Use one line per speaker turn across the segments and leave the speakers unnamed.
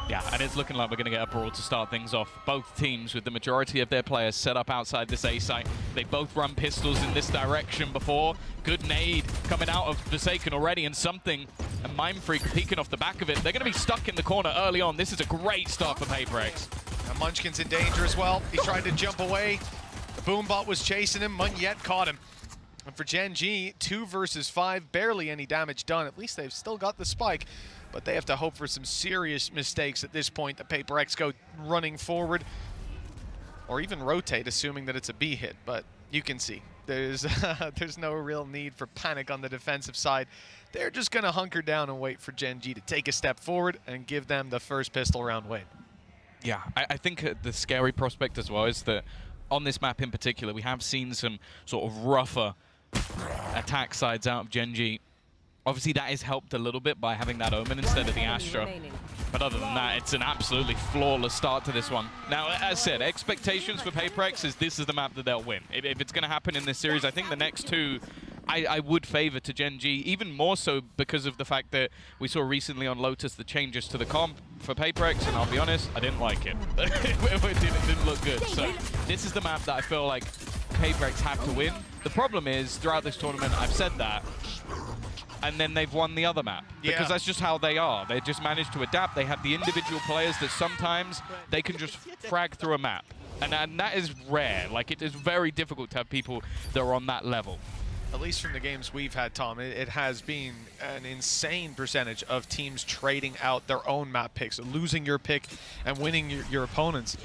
Yeah, and it's looking like we're going to get a brawl to start things off. Both teams with the majority of their players set up outside this A site. They both run pistols in this direction before. Good nade coming out of Forsaken already, and something, a Mind Freak peeking off the back of it. They're going to be stuck in the corner early on. This is a great start for PRX.
Now Munchkin's in danger as well. He tried to jump away. The Boombot was chasing him. Munyet caught him. And for GenG, 2 versus 5, barely any damage done. At least they've still got the spike. But they have to hope for some serious mistakes at this point. The PRX go running forward, or even rotate, assuming that it's a B hit. But you can see there's no real need for panic on the defensive side. They're just going to hunker down and wait for GenG to take a step forward and give them the first pistol round win.
Yeah, I think the scary prospect as well is that on this map in particular, we have seen some sort of rougher attack sides out of GenG. Obviously, that is helped a little bit by having that Omen instead of the Astra. But other than that, it's an absolutely flawless start to this one. Now, as said, expectations for PRX is this is the map that they'll win. If it's going to happen in this series, I think the next two I would favor to GenG, even more so because of the fact that we saw recently on Lotus the changes to the comp for PRX, and I'll be honest, I didn't like it. It didn't look good. So this is the map that I feel like PRX have to win. The problem is, throughout this tournament, I've said that, and then they've won the other map. Because that's just how they are. They just manage to adapt. They have the individual players that sometimes they can just frag through a map. And that is rare. Like, it is very difficult to have people that are on that level.
At least from the games we've had, Tom, it has been an insane percentage of teams trading out their own map picks, losing your pick and winning your opponents.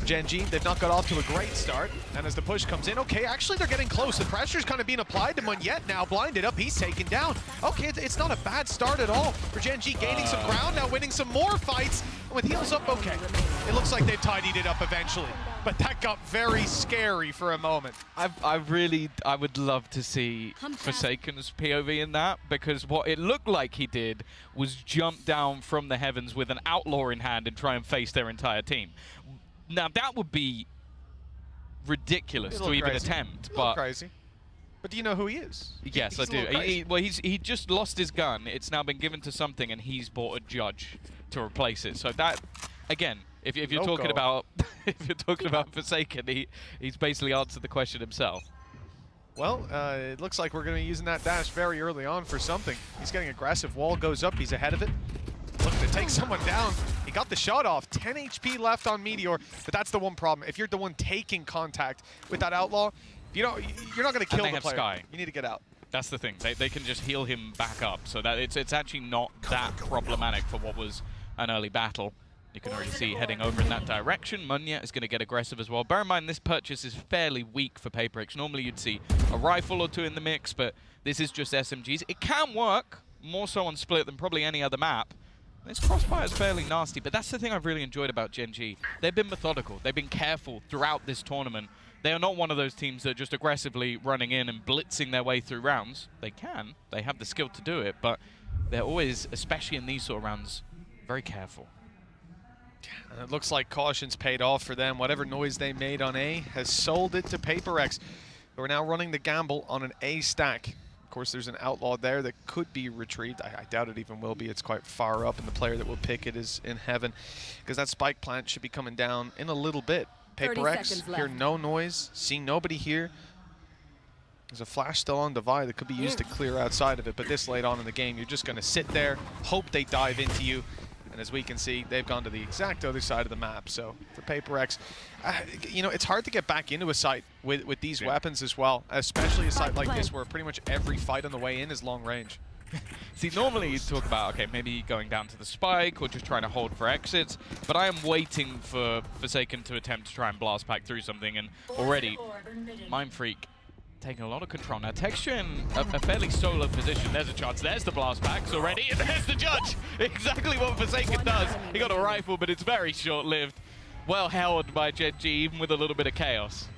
GenG, they've not got off to a great start, and as the push comes in, okay, actually they're getting close. The pressure's kind of being applied to Munyet now, blinded up, he's taken down. Okay, it's not a bad start at all for GenG, gaining some ground, now winning some more fights, and with heals up, okay. It looks like they've tidied it up eventually, but that got very scary for a moment.
I would love to see Forsaken's POV in that, because what it looked like he did was jump down from the heavens with an outlaw in hand and try and face their entire team. Now that would be ridiculous to even attempt, but
crazy. But do you know who he is?
Yes, I do. He just lost his gun. It's now been given to something, and he's bought a judge to replace it. So that, again, if you're talking about Forsaken, he's basically answered the question himself.
Well, it looks like we're going to be using that dash very early on for something. He's getting aggressive. Wall goes up. He's ahead of it. Looking to take someone down. He got the shot off. 10 HP left on Meteor, but that's the one problem. If you're the one taking contact with that outlaw, you're not going to kill the player. Sky. You need to get out.
That's the thing. They can just heal him back up, so that it's actually not that problematic for what was an early battle. You can already see heading over in that direction. Munyet is going to get aggressive as well. Bear in mind, this purchase is fairly weak for PRX. Normally you'd see a rifle or two in the mix, but this is just SMGs. It can work, more so on Split than probably any other map. This crossfire is fairly nasty, but that's the thing I've really enjoyed about GenG. They've been methodical. They've been careful throughout this tournament. They are not one of those teams that are just aggressively running in and blitzing their way through rounds. They can. They have the skill to do it, but they're always, especially in these sort of rounds, very careful.
And it looks like caution's paid off for them. Whatever noise they made on A has sold it to PRX, who are now running the gamble on an A stack. Of course, there's an outlaw there that could be retrieved. I doubt it even will be. It's quite far up, and the player that will pick it is in heaven, because that spike plant should be coming down in a little bit. PRX, hear no noise, see nobody here. There's a flash still on Divide that could be used to clear outside of it, but this late on in the game, you're just going to sit there, hope they dive into you. And as we can see, they've gone to the exact other side of the map. So for PRX, you know, it's hard to get back into a site with these weapons as well, especially a site like this where pretty much every fight on the way in is long range.
See, normally you talk about, okay, maybe going down to the spike or just trying to hold for exits, but I am waiting for Forsaken to attempt to try and blast back through something, and already Mind Freak taking a lot of control. Now, Texture in a fairly solo position. There's a chance. There's the blast packs already, and there's the judge. Exactly what Forsaken does. He got a rifle, but it's very short-lived. Well held by GenG, even with a little bit of chaos.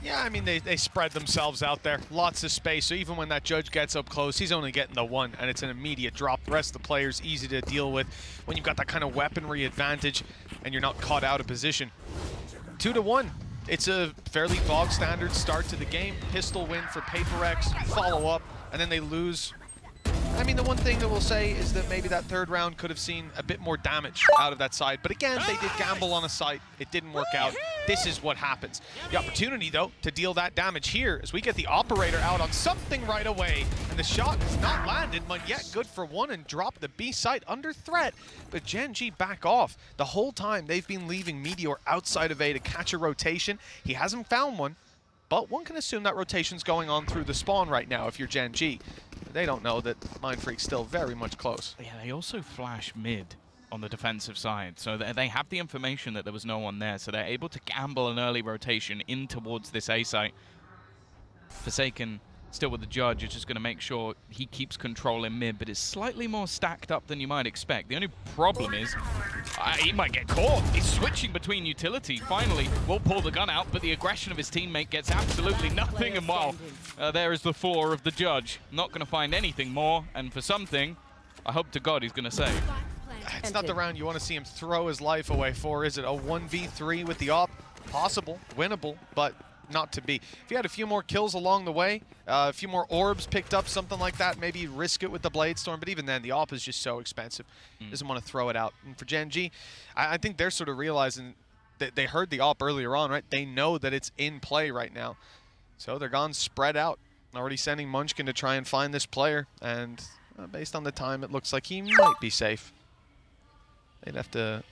Yeah, I mean, they spread themselves out there. Lots of space, so even when that judge gets up close, he's only getting the one, and it's an immediate drop. The rest of the players easy to deal with when you've got that kind of weaponry advantage and you're not caught out of position. 2-1. It's a fairly bog standard start to the game. Pistol win for PRX, follow up, and then they lose I mean, the one thing that we'll say is that maybe that third round could have seen a bit more damage out of that side. But again, they did gamble on a site. It didn't work out. This is what happens. The opportunity, though, to deal that damage here as we get the operator out on something right away. And the shot is not landed, but yet good for one and drop the B site under threat. But GenG back off. The whole time they've been leaving Meteor outside of A to catch a rotation. He hasn't found one. But one can assume that rotation's going on through the spawn right now if you're GenG. They don't know that Mindfreak's still very much close.
Yeah, they also flash mid on the defensive side. So they have the information that there was no one there. So they're able to gamble an early rotation in towards this A site. Forsaken still with the judge is just going to make sure he keeps control in mid, but it's slightly more stacked up than you might expect. The only problem is he might get caught. He's switching between utility. Finally, will pull the gun out, but the aggression of his teammate gets absolutely nothing. And well, there is the floor of the judge. Not going to find anything more, and for something, I hope to God he's going to save.
It's not the round you want to see him throw his life away for, is it? A 1v3 with the op? Possible, winnable, but not to be. If you had a few more kills along the way, a few more orbs picked up, something like that, maybe risk it with the Blade Storm, but even then, the op is just so expensive. Doesn't want to throw it out. And for GenG, I think they're sort of realizing that they heard the op earlier on, right? They know that it's in play right now. So they're gone spread out. Already sending Munchkin to try and find this player, and based on the time, it looks like he might be safe. They'd have to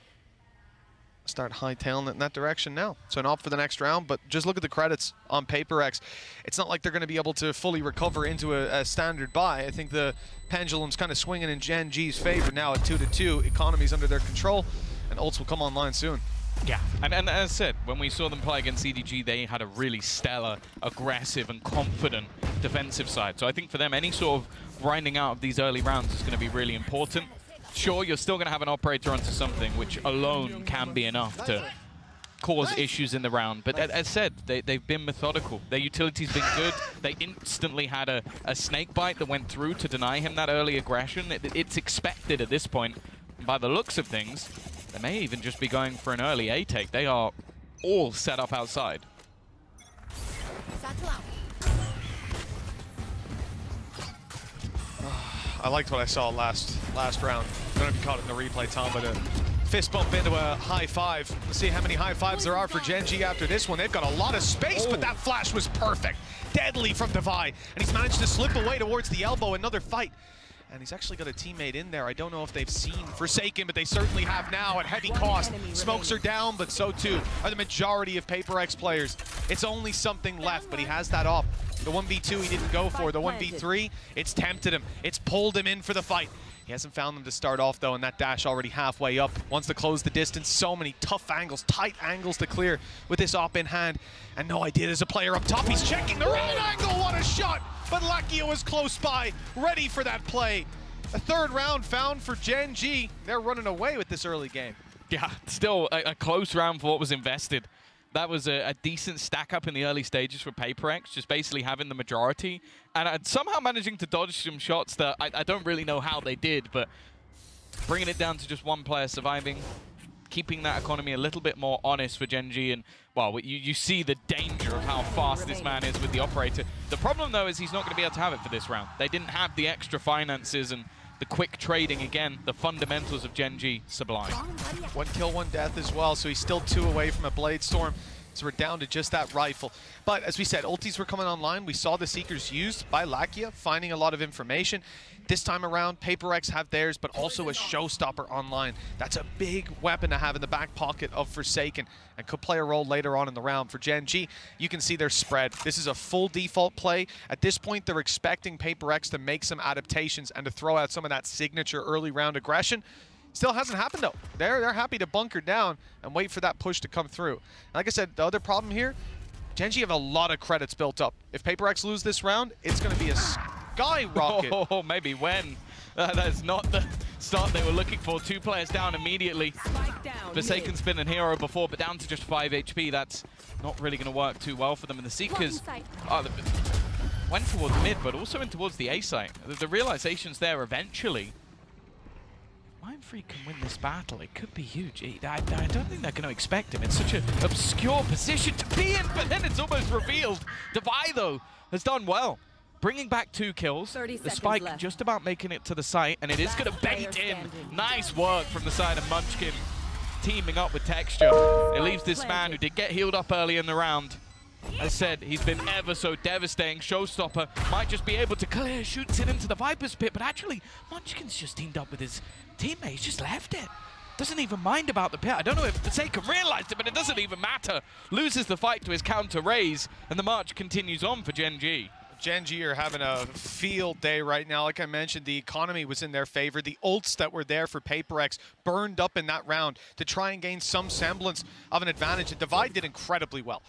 start hightailing it in that direction now. So an op for the next round, but just look at the credits on PRX. It's not like they're going to be able to fully recover into a standard buy. I think the pendulum's kind of swinging in GenG's favor now at 2-2. Economy's under their control, and ults will come online soon.
Yeah, and as I said, when we saw them play against CDG, they had a really stellar, aggressive, and confident defensive side. So I think for them, any sort of grinding out of these early rounds is going to be really important. Sure, you're still going to have an operator onto something, which alone can be enough to cause issues in the round. But as said, they've been methodical. Their utility's been good. They instantly had a snake bite that went through to deny him that early aggression. It's expected at this point. By the looks of things, they may even just be going for an early A take. They are all set up outside.
I liked what I saw last round. I don't know if you caught it in the replay, Tom, but a fist bump into a high five. Let's see how many high fives there are for GenG after this one. They've got a lot of space, but that flash was perfect. Deadly from Divide, and he's managed to slip away towards the elbow. Another fight. And he's actually got a teammate in there. I don't know if they've seen Forsaken, but they certainly have now at heavy cost. Smokes are down, but so too are the majority of PRX players. It's only something left, but he has that op. The 1v2 he didn't go for. The 1v3, it's tempted him. It's pulled him in for the fight. He hasn't found them to start off, though, and that dash already halfway up. Wants to close the distance. So many tough angles, tight angles to clear with this op in hand. And no idea there's a player up top. He's checking the right angle. What a shot! But Lakia was close by, ready for that play. A third round found for GenG. They're running away with this early game.
Yeah, still a close round for what was invested. That was a decent stack up in the early stages for PRX, just basically having the majority. And somehow managing to dodge some shots that I don't really know how they did, but bringing it down to just one player surviving, keeping that economy a little bit more honest for GenG. And, well, you see the danger of how fast this man is with the operator. The problem, though, is he's not going to be able to have it for this round. They didn't have the extra finances and the quick trading. Again, the fundamentals of GenG, sublime.
1 kill, 1 death as well, so he's still 2 away from a Blade Storm. So we're down to just that rifle. But as we said, ultis were coming online. We saw the Seekers used by Lakia, finding a lot of information. This time around, PRX have theirs, but also a showstopper online. That's a big weapon to have in the back pocket of Forsaken and could play a role later on in the round. For GenG, you can see their spread. This is a full default play. At this point, they're expecting PRX to make some adaptations and to throw out some of that signature early round aggression. Still hasn't happened, though. They're happy to bunker down and wait for that push to come through. Like I said, the other problem here, GenG have a lot of credits built up. If PRX lose this round, it's going to be a skyrocket.
Oh, maybe when. That's not the start they were looking for. 2 players down immediately. Forsaken's been a hero before, but down to just 5 HP. That's not really going to work too well for them. And the Seekers went towards mid, but also in towards the A site. The realization's there eventually. Mindfreak can win this battle. It could be huge. I don't think they're going to expect him. It's such an obscure position to be in, but then it's almost revealed. Devi, though, has done well. bringing back 2 kills.
30
The
seconds
spike
left.
just about making it to the site, and it is going to bait in.
standing.
Nice work from the side of Munchkin, teaming up with Texture. It leaves this man who did get healed up early in the round. As said, he's been ever so devastating. Showstopper might just be able to clear, shoots it into the Viper's pit, but actually, Munchkin's just teamed up with his teammates, just left it. Doesn't even mind about the pit. I don't know if Forsaken realized it, but it doesn't even matter. Loses the fight to his counter raise, and the march continues on for GenG.
GenG are having a field day right now. Like I mentioned, the economy was in their favor. The ults that were there for PRX burned up in that round to try and gain some semblance of an advantage. And Divide did incredibly well.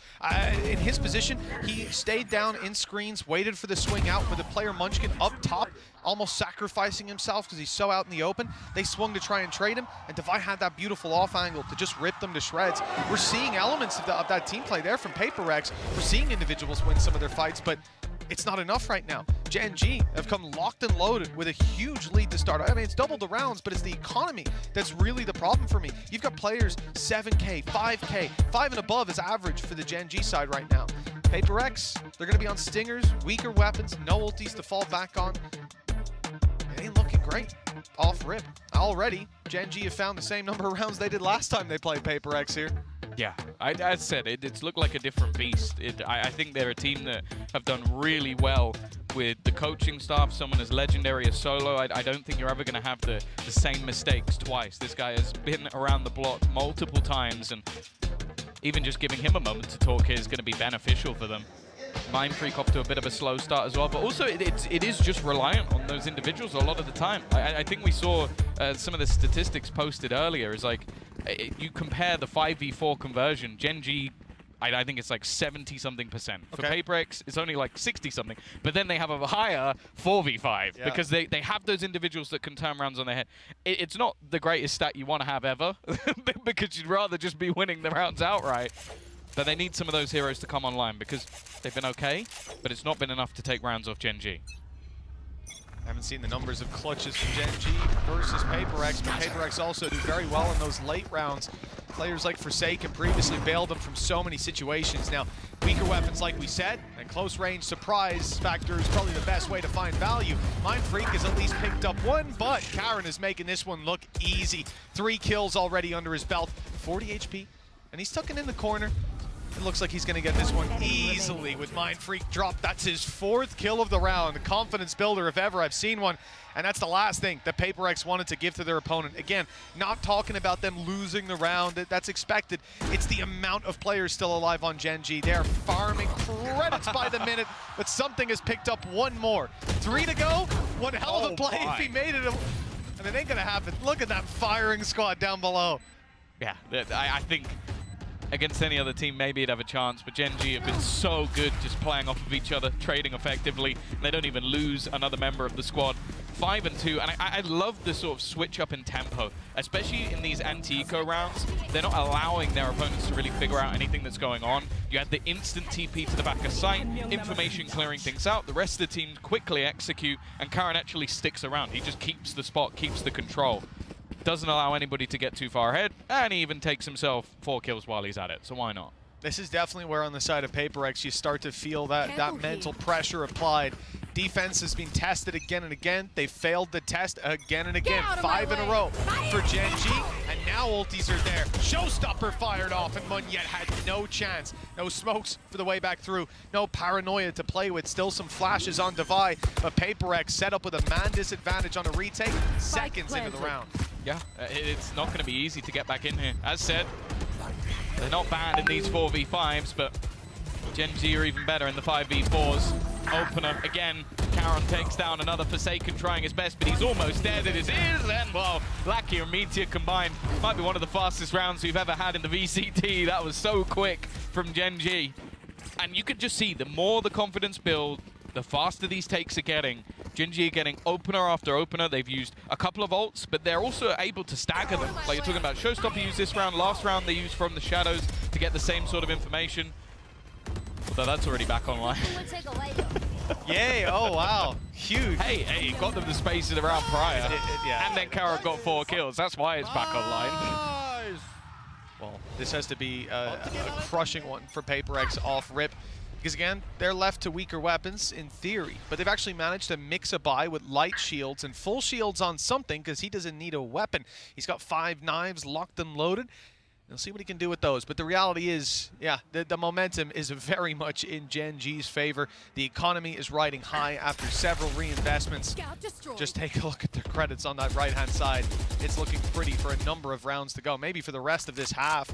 In his position, he stayed down in screens, waited for the swing out with the player Munchkin up top, almost sacrificing himself because he's so out in the open. They swung to try and trade him, and Divide had that beautiful off angle to just rip them to shreds. We're seeing elements of that team play there from PRX. We're seeing individuals win some of their fights, but it's not enough right now. GenG have come locked and loaded with a huge lead to start. I mean, it's doubled the rounds, but it's the economy that's really the problem for me. You've got players 7K, 5K, 5 and above is average for the GenG side right now. PRX, they're going to be on stingers, weaker weapons, no ultis to fall back on. It ain't looking great off rip. Already, GenG have found the same number of rounds they did last time they played PRX here.
Yeah, I said, it's looked like a different beast. I think they're a team that have done really well with the coaching staff, someone as legendary as Solo. I don't think you're ever going to have the same mistakes twice. This guy has been around the block multiple times, and even just giving him a moment to talk here is going to be beneficial for them. Mindfreak off to a bit of a slow start as well, but also it is just reliant on those individuals a lot of the time. I think we saw some of the statistics posted earlier is like, you compare the 5v4 conversion, GenG, I think it's like 70-something%. For
Okay.
PRX, it's only like 60-something. But then they have a higher 4v5 because they have those individuals that can turn rounds on their head. It's not the greatest stat you want to have ever because you'd rather just be winning the rounds outright. But they need some of those heroes to come online because they've been okay, but it's not been enough to take rounds off GenG.
Haven't seen the numbers of clutches from GenG versus PRX, but PRX also do very well in those late rounds. Players like Forsaken previously bailed them from so many situations. Now, weaker weapons, like we said, and close range surprise factor is probably the best way to find value. Mindfreak has at least picked up one, but Karen is making this one look easy. 3 kills already under his belt, 40 HP, and he's tucking in the corner. It looks like he's going to get this one easily with Mindfreak drop. That's his 4th kill of the round. A confidence builder if ever I've seen one. And that's the last thing that PRX wanted to give to their opponent. Again, not talking about them losing the round. That's expected. It's the amount of players still alive on GenG. They're farming credits by the minute, but something has picked up one more. 3 to go. One hell of a play if he made it. And it ain't going to happen. Look at that firing squad down below.
Yeah, I think against any other team, maybe it'd have a chance, but GenG have been so good just playing off of each other, trading effectively, and they don't even lose another member of the squad. 5 and 2, and I love the sort of switch up in tempo, especially in these anti-eco rounds. They're not allowing their opponents to really figure out anything that's going on. You had the instant TP to the back of site, information clearing things out, the rest of the team quickly execute, and Karen actually sticks around. He just keeps the spot, keeps the control. Doesn't allow anybody to get too far ahead, and he even takes himself 4 kills while he's at it, so why not?
This is definitely where on the side of PRX you start to feel that mental pressure applied. Defense has been tested again and again. They failed the test again and again. 5 in a row for GenG, and now ultis are there. Showstopper fired off, and Munyet had no chance. No smokes for the way back through. No paranoia to play with. Still some flashes on Divide, but PRX set up with a man disadvantage on a retake seconds into the round.
Yeah, it's not going to be easy to get back in here. As said, they're not bad in these 4v5s, but GenG are even better in the 5v4s. Opener again. Karen takes down another Forsaken, trying his best, but he's almost dead. It is, and well, Lackey and Meteor combined might be one of the fastest rounds we've ever had in the VCT. That was so quick from GenG. And you could just see the more the confidence build, the faster these takes are getting. GenG are getting opener after opener. They've used a couple of ults, but they're also able to stagger them. Like you're talking about, Showstopper used this round. Last round they used From the Shadows to get the same sort of information. Although that's already back online.
Yay, oh wow, huge.
Hey, got them the spaces around prior.
Yeah.
And then Kara got 4 kills. That's why it's back online.
Well, this has to be a crushing one for PRX off rip. Because again, they're left to weaker weapons in theory, but they've actually managed to mix a buy with light shields and full shields on something because he doesn't need a weapon. He's got 5 knives locked and loaded. We'll see what he can do with those. But the reality is, yeah, the momentum is very much in GenG's favor. The economy is riding high after several reinvestments. Just take a look at the credits on that right-hand side. It's looking pretty for a number of rounds to go, maybe for the rest of this half.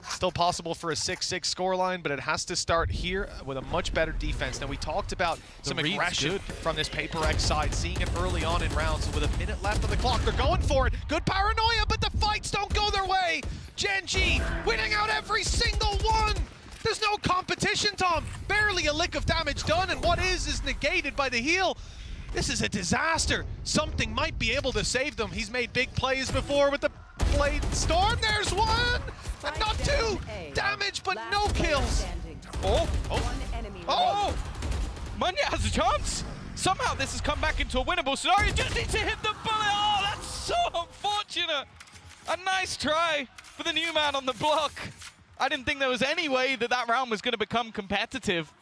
Still possible for a 6-6 scoreline, but it has to start here with a much better defense. Now, we talked about some aggression from this PRX side, seeing it early on in rounds. So with a minute left on the clock, they're going for it. Good paranoia, but the fights don't go their way. GenG winning out every single one. There's no competition, Tom. Barely a lick of damage done, and what is negated by the heal. This is a disaster. Something might be able to save them. He's made big plays before with the Blade Storm. There's one! And not 2! Damage, but no kills!
Oh! Munya has a chance! Somehow this has come back into a winnable scenario. Just needs to hit the bullet! Oh, that's so unfortunate! A nice try for the new man on the block. I didn't think there was any way that that round was going to become competitive.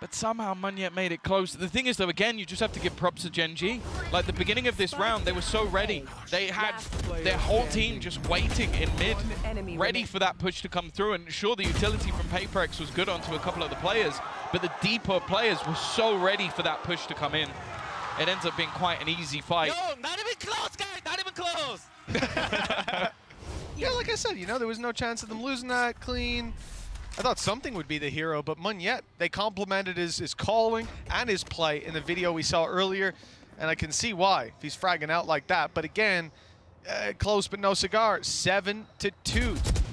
But somehow Munya made it close. The thing is, though, again, you just have to give props to GenG. Like, the beginning of this round, they were so ready. They had their whole team just waiting in mid, ready for that push to come through. And sure, the utility from PRX was good onto a couple of the players, but the deeper players were so ready for that push to come in. It ends up being quite an easy fight.
Yo, not even close, guys! Not even close!
Yeah, like I said, you know, there was no chance of them losing that clean. I thought something would be the hero, but Munya, they complimented his calling and his play in the video we saw earlier, and I can see why, if he's fragging out like that. But again, close but no cigar. 7-2,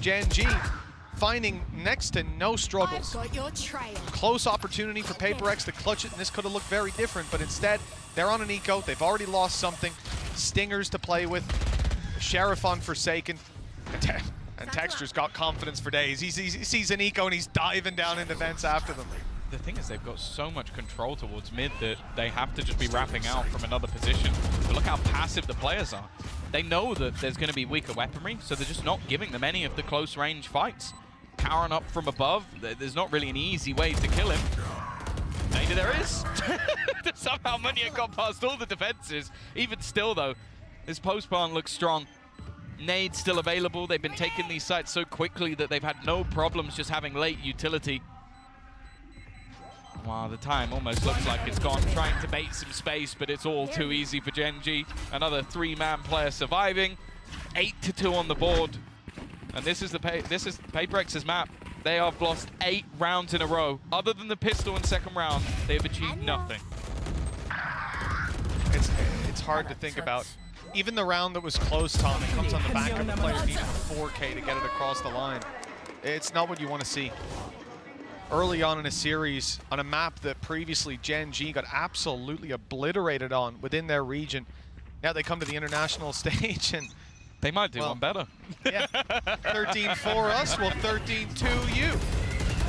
GenG finding next to no struggles.
I've got your trail.
Close opportunity for PRX to clutch it, and this could have looked very different, but instead, they're on an eco. They've already lost something. Stingers to play with. Sheriff on Forsaken. And Texture's got confidence for days. He sees an eco and he's diving down into vents after them.
The thing is, they've got so much control towards mid that they have to just be wrapping out from another position. But look how passive the players are. They know that there's going to be weaker weaponry, so they're just not giving them any of the close range fights. Powering up from above, there's not really an easy way to kill him. Maybe there is. Somehow Munya got past all the defenses. Even still, though, this post-barn looks strong. Nade still available. They've been taking these sites so quickly that they've had no problems just having late utility. Wow, the time almost looks like it's gone. Trying to bait some space, but it's all too easy for GenG. Another 3-man player surviving. 8-2 on the board. And this is PRX's map. They have lost 8 rounds in a row. Other than the pistol in second round, they have achieved nothing.
It's hard to think about. Even the round that was close, Tom, it comes on the back of the player needing 4K to get it across the line. It's not what you want to see. Early on in a series, on a map that previously GenG got absolutely obliterated on within their region, now they come to the international stage and...
They might do one better.
Yeah, 13-4 us, well 13-2 you.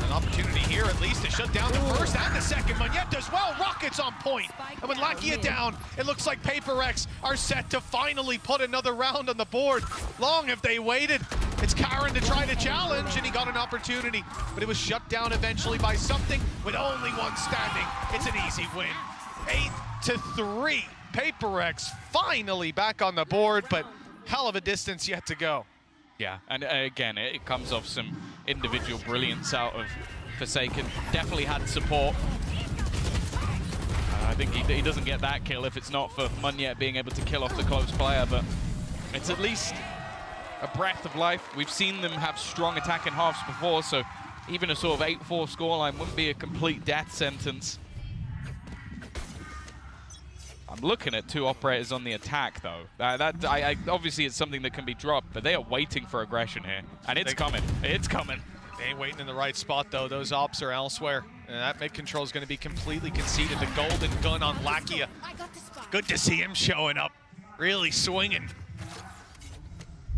An opportunity here at least to shut down the first and the second. Munya does well, Rockets on point. And with Lakia down, it looks like PRX are set to finally put another round on the board. Long have they waited. It's Karen to try to challenge, and he got an opportunity, but it was shut down eventually by something with only one standing. It's an easy win. 8-3. PRX finally back on the board, but hell of a distance yet to go.
Yeah, and again, it comes off some individual brilliance out of Forsaken. Definitely had support. I think he doesn't get that kill if it's not for Munya being able to kill off the close player, but it's at least a breath of life. We've seen them have strong attacking halves before, so even a sort of 8-4 scoreline wouldn't be a complete death sentence. I'm looking at 2 operators on the attack, though. Obviously, it's something that can be dropped, but they are waiting for aggression here. And it's coming. It's coming.
They ain't waiting in the right spot, though. Those ops are elsewhere. And that mid control is going to be completely conceded. The golden gun on Lakia. Good to see him showing up. Really swinging.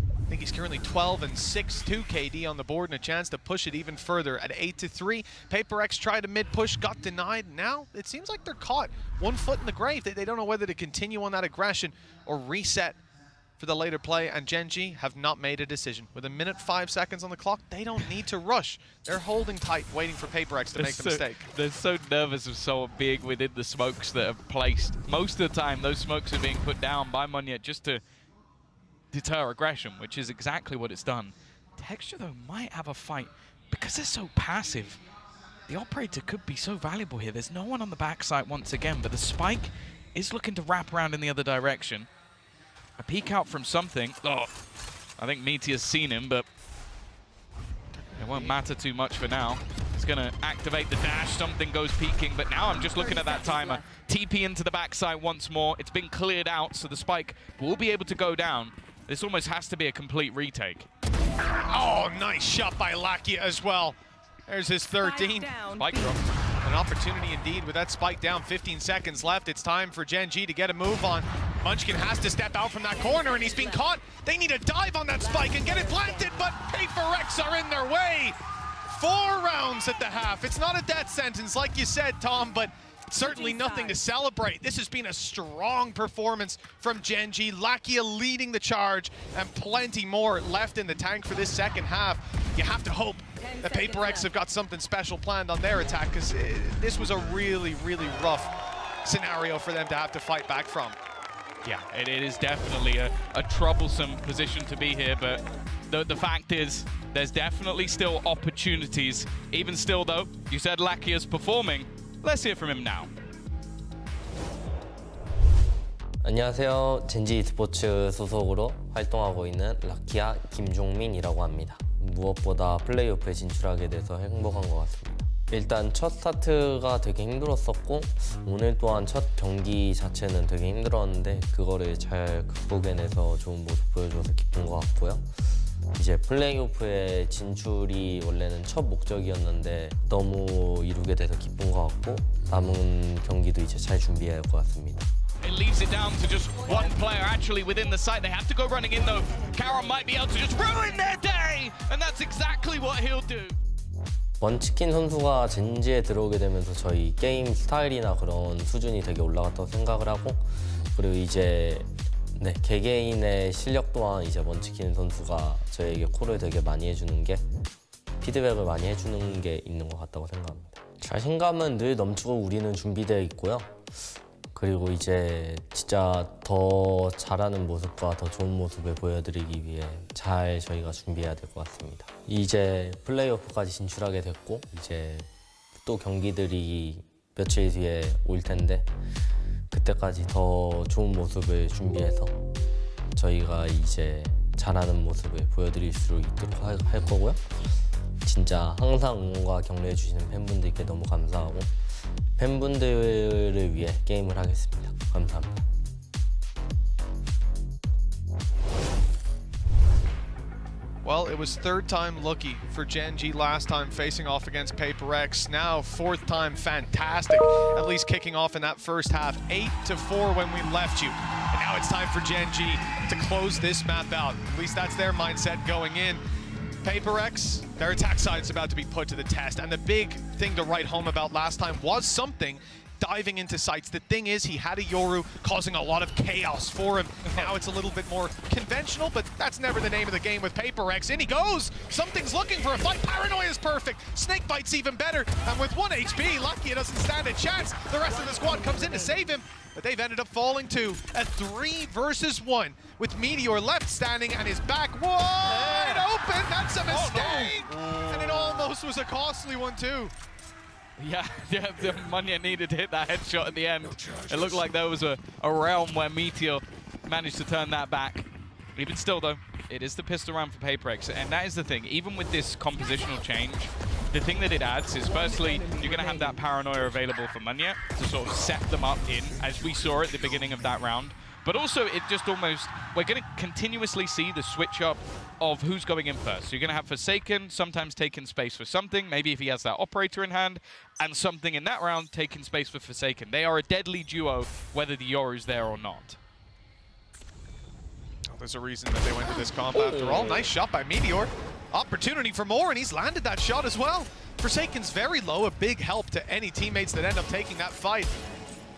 I think he's currently 12-6, 2 KD on the board, and a chance to push it even further at 8-3. PRX tried a mid-push, got denied. Now it seems like they're caught 1 foot in the grave. They don't know whether to continue on that aggression or reset for the later play, and GenG have not made a decision. With 1 minute 5 seconds on the clock, they don't need to rush. They're holding tight, waiting for PRX to make the mistake.
They're so nervous of someone being within the smokes that are placed. Most of the time, those smokes are being put down by Munya just to deter aggression, which is exactly what it's done. Texture, though, might have a fight. Because they're so passive, the operator could be so valuable here. There's no one on the backside once again, but the spike is looking to wrap around in the other direction. A peek out from something. Oh, I think Meteor's seen him, but it won't matter too much for now. He's going to activate the dash. Something goes peeking, but now I'm just looking at that timer. TP into the backside once more. It's been cleared out, so the spike will be able to go down. This almost has to be a complete retake.
Oh, nice shot by Lakia as well. There's his 13.
Spike drop.
An opportunity indeed with that spike down, 15 seconds left. It's time for GenG to get a move on. Munchkin has to step out from that corner, and he's been caught. They need a dive on that spike and get it planted, but PRX are in their way. 4 rounds at the half. It's not a death sentence, like you said, Tom, but certainly nothing to celebrate. This has been a strong performance from GenG. Lakia leading the charge, and plenty more left in the tank for this second half. You have to hope that PRX have got something special planned on their attack, because this was a really, really rough scenario for them to have to fight back from.
Yeah, it is definitely a troublesome position to be here, but the fact is, there's definitely still opportunities. Even still, though, you said Lakia's performing. Let's hear from him now.
안녕하세요. 젠지 e스포츠 소속으로 활동하고 있는 라키아 김종민이라고 합니다. 무엇보다 플레이오프에 진출하게 돼서 행복한 것 같습니다. 일단 첫 스타트가 되게 힘들었었고 오늘 또한 첫 경기 자체는 되게 힘들었는데 그거를 잘 극복해내서 좋은 모습 보여줘서 기쁜 것 같고요. 이제 플레이오프에 진출이 원래는 첫 목적이었는데 너무 이루게 돼서 기쁜 것 같고 남은 경기도 이제 잘 준비해야 할 것 같습니다.
It leaves it down to just one player actually within the site. They have to go running in though. Karon might be able to just ruin their day, and that's exactly what he'll do.
먼치킨 선수가 젠지에 들어오게 되면서 저희 게임 스타일이나 그런 수준이 되게 올라갔다고 생각을 하고 그리고 이제 개개인의 실력 또한 이제 먼치킨 선수가 저에게 콜을 되게 많이 해주는 게 피드백을 많이 해주는 게 있는 것 같다고 생각합니다. 자신감은 늘 넘치고 우리는 준비되어 있고요. 그리고 이제 진짜 더 잘하는 모습과 더 좋은 모습을 보여드리기 위해 잘 저희가 준비해야 될 것 같습니다. 이제 플레이오프까지 진출하게 됐고 이제 또 경기들이 며칠 뒤에 올 텐데 그때까지 더 좋은 모습을 준비해서 저희가 이제 잘하는 모습을 보여드릴 수 있도록 할 거고요. 진짜 항상 응원과 격려해 주시는 팬분들께 너무 감사하고 팬분들을 위해 게임을 하겠습니다. 감사합니다.
Well, it was 3rd time lucky for GenG last time facing off against PRX. Now 4th time fantastic, at least kicking off in that first half. 8-4 when we left you. And now it's time for GenG to close this map out. At least that's their mindset going in. PRX, their attack side is about to be put to the test. And the big thing to write home about last time was something diving into sites. The thing is, he had a Yoru causing a lot of chaos for him. Now it's a little bit more conventional, but that's never the name of the game with PRX. In he goes! Something's looking for a fight. Paranoia is perfect. Snake Bite's even better. And with 1 HP, Lakia doesn't stand a chance. The rest of the squad comes in to save him, but they've ended up falling to a 3 versus 1 with Meteor left standing and his back wide open. That's a mistake! And it almost was a costly one too.
Yeah, the Munya needed to hit that headshot at the end. It looked like there was a realm where Meteor managed to turn that back. Even still, though, it is the pistol round for PRX, and that is the thing. Even with this compositional change, the thing that it adds is, firstly, you're going to have that paranoia available for Munya to sort of set them up in, as we saw at the beginning of that round. But also, it just almost, we're going to continuously see the switch up of who's going in first. So you're going to have Forsaken sometimes taking space for something, maybe if he has that operator in hand, and something in that round taking space for Forsaken. They are a deadly duo, whether the Yoru's there or not.
Oh, there's a reason that they went to this comp after all. Nice shot by Meteor. Opportunity for more, and he's landed that shot as well. Forsaken's very low, a big help to any teammates that end up taking that fight.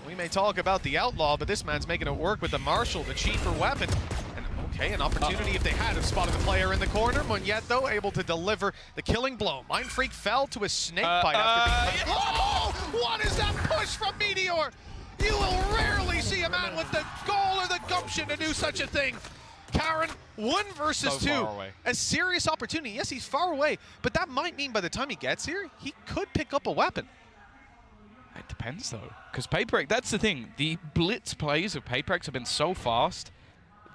We may talk about the Outlaw, but this man's making it work with the Marshall, the cheaper weapon. And Okay, an opportunity if they had have spotted the player in the corner. Moniette, though, able to deliver the killing blow. Mindfreak fell to a snake bite after being... Oh! What is that push from Meteor? You will rarely see a man with the goal or the gumption to do such a thing. Karen, 1 versus 2. A serious opportunity. Yes, he's far away, but that might mean by the time he gets here, he could pick up a weapon.
It depends, though, because PRX, that's the thing. The blitz plays of PRX have been so fast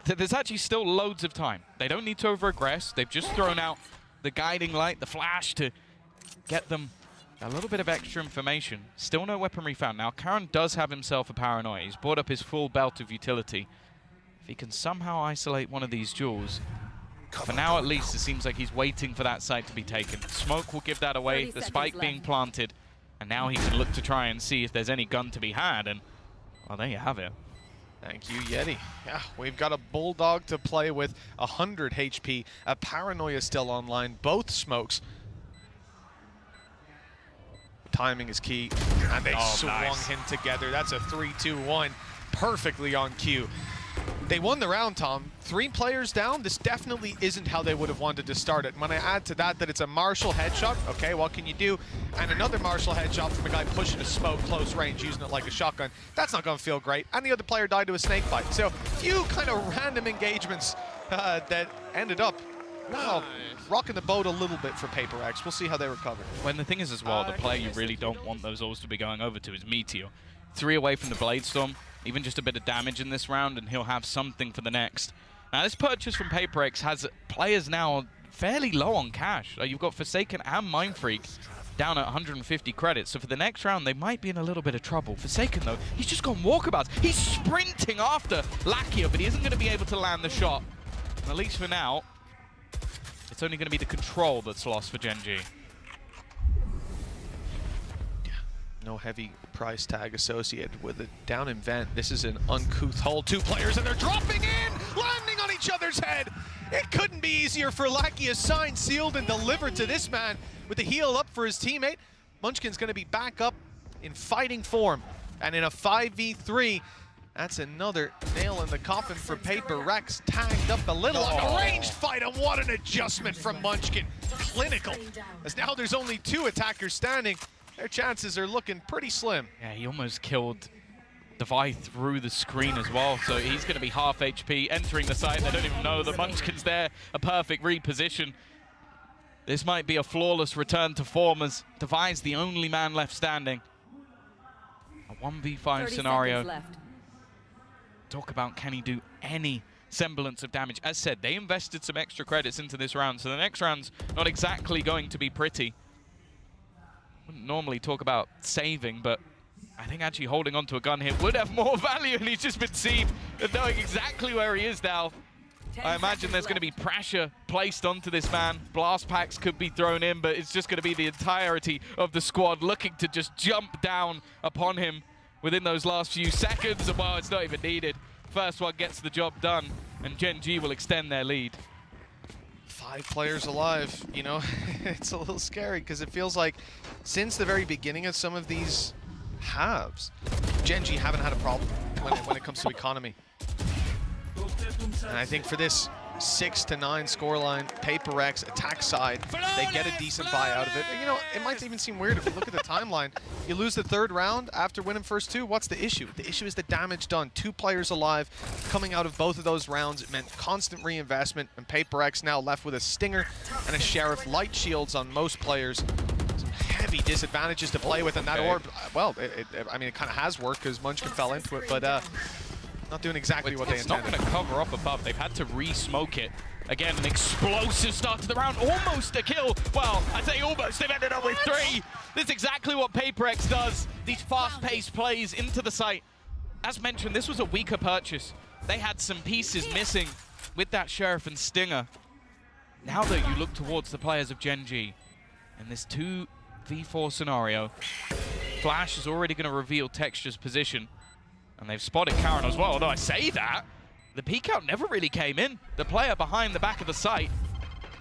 that there's actually still loads of time. They don't need to over-aggress. They've just thrown out the guiding light, the flash, to get them a little bit of extra information. Still no weaponry found. Now, Karen does have himself a paranoia. He's brought up his full belt of utility. If he can somehow isolate one of these duels, for now at least, it seems like he's waiting for that site to be taken. Smoke will give that away, the spike being planted, and now he can look to try and see if there's any gun to be had, and, well, there you have it.
Thank you, Yeti. Yeah, we've got a Bulldog to play with, 100 HP, a Paranoia still online, both smokes. Timing is key, and they swung him together. That's a 3-2-1, perfectly on cue. They won the round, Tom. 3 players down. This definitely isn't how they would have wanted to start it. When I add to that it's a Marshall headshot, okay, what can you do? And another Marshall headshot from a guy pushing a smoke close range, using it like a shotgun. That's not going to feel great. And the other player died to a snake bite. So, few kind of random engagements that ended up, well, rocking the boat a little bit for PRX. We'll see how they recover.
When the thing is as well, the player you really don't want those alls to be going over to is Meteor. 3 away from the Bladestorm. Even just a bit of damage in this round, and he'll have something for the next. Now, this purchase from PRX has players now fairly low on cash. You've got Forsaken and Mindfreak down at 150 credits. So for the next round, they might be in a little bit of trouble. Forsaken, though, he's just gone walkabouts. He's sprinting after Lakia, but he isn't going to be able to land the shot. And at least for now, it's only going to be the control that's lost for GenG.
No heavy price tag associated with it. Down in vent, this is an uncouth hole. 2 players, and they're dropping in, landing on each other's head. It couldn't be easier for Lakia, signed, sealed, and delivered to this man with the heal up for his teammate. Munchkin's going to be back up in fighting form, and in a 5v3, that's another nail in the coffin for PRX. Tagged up a little on a ranged fight, and what an adjustment from Munchkin. Clinical, as now there's only 2 attackers standing. Their chances are looking pretty slim.
Yeah, he almost killed Devi through the screen as well, so he's going to be half HP entering the site. They don't even know that Munchkin's there. A perfect reposition. This might be a flawless return to form as Devi's the only man left standing. A 1v5 scenario. Talk about, can he do any semblance of damage? As said, they invested some extra credits into this round, so the next round's not exactly going to be pretty. Wouldn't normally talk about saving, but I think actually holding onto a gun here would have more value, and he's just been seen and knowing exactly where he is now. I imagine there's going to be pressure placed onto this man. Blast packs could be thrown in, but it's just going to be the entirety of the squad looking to just jump down upon him within those last few seconds. And well, it's not even needed. First one gets the job done, and GenG will extend their lead.
5 players alive, you know, it's a little scary because it feels like since the very beginning of some of these halves, GenG haven't had a problem when it comes to economy. And I think for this 6-9 scoreline, PRX attack side, they get a decent buy out of it. And, you know, it might even seem weird if you look at the timeline. You lose the 3rd round after winning first 2. What's the issue? The issue is the damage done. 2 players alive coming out of both of those rounds. It meant constant reinvestment, and PRX now left with a Stinger and a Sheriff. Light shields on most players. Some heavy disadvantages to play with, and that orb, well, I mean, it kind of has worked because Munchkin fell into it, but not doing exactly what they intended.
It's not going to cover up above. They've had to re-smoke it. Again, an explosive start to the round. Almost a kill. Well, I say almost. They've ended up with 3. This is exactly what PRX does. These fast-paced plays into the site. As mentioned, this was a weaker purchase. They had some pieces missing with that Sheriff and Stinger. Now, though, you look towards the players of GenG in this 2v4 scenario. Flash is already going to reveal Texture's position. And they've spotted Karen as well. Although I say that, the peek out never really came in. The player behind the back of the site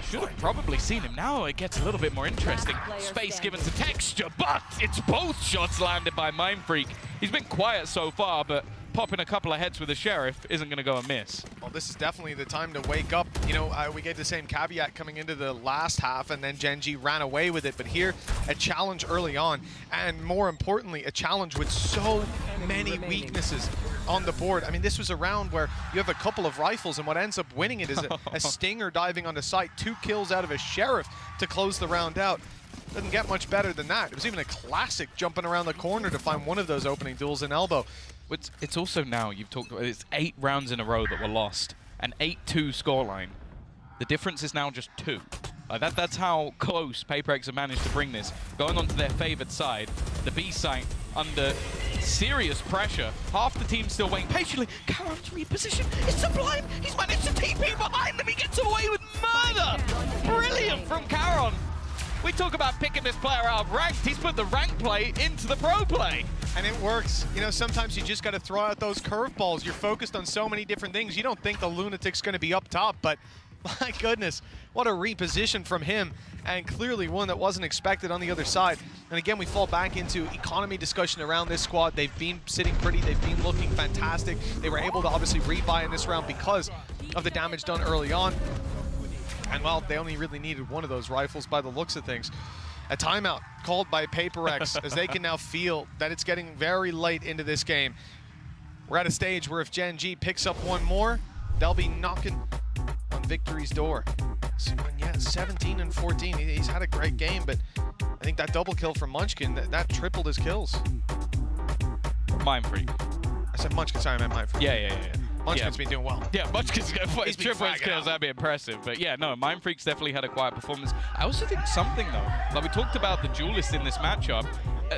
should have probably seen him. Now it gets a little bit more interesting. Space given to Texture, but it's both shots landed by Mindfreak. He's been quiet so far, but popping a couple of heads with the Sheriff isn't going to go amiss.
Well, this is definitely the time to wake up. You know, we gave the same caveat coming into the last half, and then GenG ran away with it. But here, a challenge early on, and more importantly, a challenge with so many weaknesses on the board. I mean, this was a round where you have a couple of rifles, and what ends up winning it is a Stinger diving onto site, 2 kills out of a Sheriff to close the round out. Doesn't get much better than that. It was even a classic jumping around the corner to find one of those opening duels in elbow.
It's also now, you've talked about, it's 8 rounds in a row that were lost. An 8-2 scoreline. The difference is now just 2. That's how close PRX have managed to bring this. Going on to their favored side, the B site under serious pressure. Half the team still waiting patiently. Karon's reposition. It's Sublime. He's managed to TP behind them. He gets away with murder. Brilliant from Karon. We talk about picking this player out of ranked. He's put the rank play into the pro play.
And it works. You know, sometimes you just got to throw out those curveballs. You're focused on so many different things. You don't think the Lunatic's going to be up top, but my goodness, what a reposition from him. And clearly one that wasn't expected on the other side. And again, we fall back into economy discussion around this squad. They've been sitting pretty. They've been looking fantastic. They were able to obviously rebuy in this round because of the damage done early on. And well, they only really needed one of those rifles by the looks of things. A timeout called by PRX as they can now feel that it's getting very late into this game. We're at a stage where if GenG picks up one more, they'll be knocking on victory's door. So, yeah, 17 and 14. He's had a great game, but I think that double kill from Munchkin, that tripled his kills.
Mindfreak.
I said Munchkin, sorry, I meant Mindfreak.
Yeah.
Munchkin's been doing well.
Yeah, Munchkin's going to triple his kills.
out.
That'd be impressive. But yeah, no, Mindfreak's definitely had a quiet performance. I also think something, though, like we talked about the duelists in this matchup,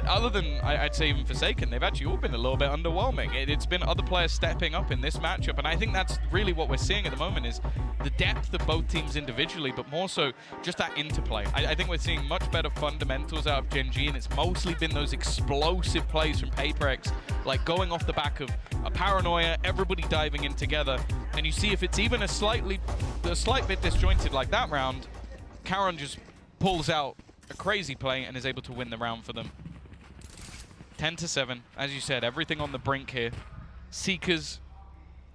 other than, I'd say even Forsaken, they've actually all been a little bit underwhelming. It's been other players stepping up in this matchup, and I think that's really what we're seeing at the moment is the depth of both teams individually, but more so just that interplay. I think we're seeing much better fundamentals out of GenG, and it's mostly been those explosive plays from PRX, like going off the back of a paranoia, everybody diving in together, and you see if it's even a slight bit disjointed like that round, Karon just pulls out a crazy play and is able to win the round for them. 10-7, as you said, everything on the brink here. Seekers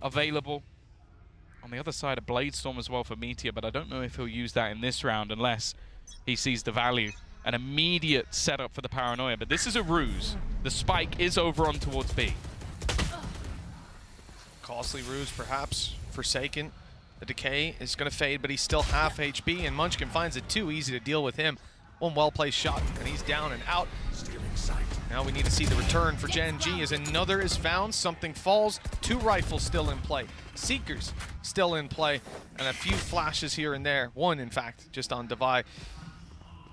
available. On the other side, a Blade Storm as well for Meteor, but I don't know if he'll use that in this round unless he sees the value. An immediate setup for the Paranoia, but this is a ruse. The spike is over on towards B.
Costly ruse, perhaps. Forsaken. The decay is going to fade, but he's still half HP, and Munchkin finds it too easy to deal with him. One well-placed shot, and he's down and out. Now we need to see the return for GenG as another is found. Something falls. 2 rifles still in play. Seekers still in play, and a few flashes here and there. 1, in fact, just on Devi.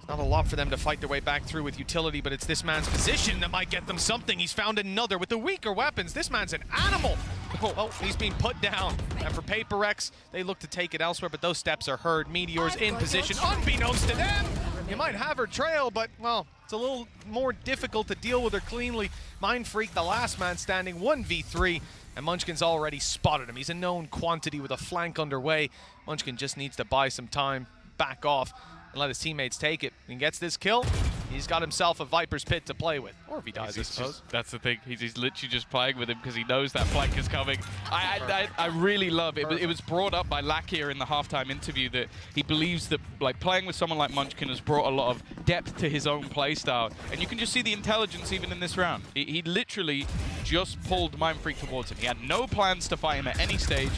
Not a lot for them to fight their way back through with utility, but it's this man's position that might get them something. He's found another with the weaker weapons. This man's an animal. Oh, he's being put down. And for PRX, they look to take it elsewhere, but those steps are heard. Meteor's in position, unbeknownst to them. You might have her trail, but, well, it's a little more difficult to deal with her cleanly. Mindfreak, the last man standing, 1v3, and Munchkin's already spotted him. He's a known quantity with a flank underway. Munchkin just needs to buy some time, back off, and let his teammates take it. And gets this kill, he's got himself a Viper's Pit to play with. Or if he dies, I suppose.
That's the thing. He's literally just playing with him because he knows that flank is coming. I really love it. It was brought up by Lakia in the halftime interview that he believes that like playing with someone like Munchkin has brought a lot of depth to his own playstyle. And you can just see the intelligence even in this round. He literally just pulled Mindfreak towards him. He had no plans to fight him at any stage.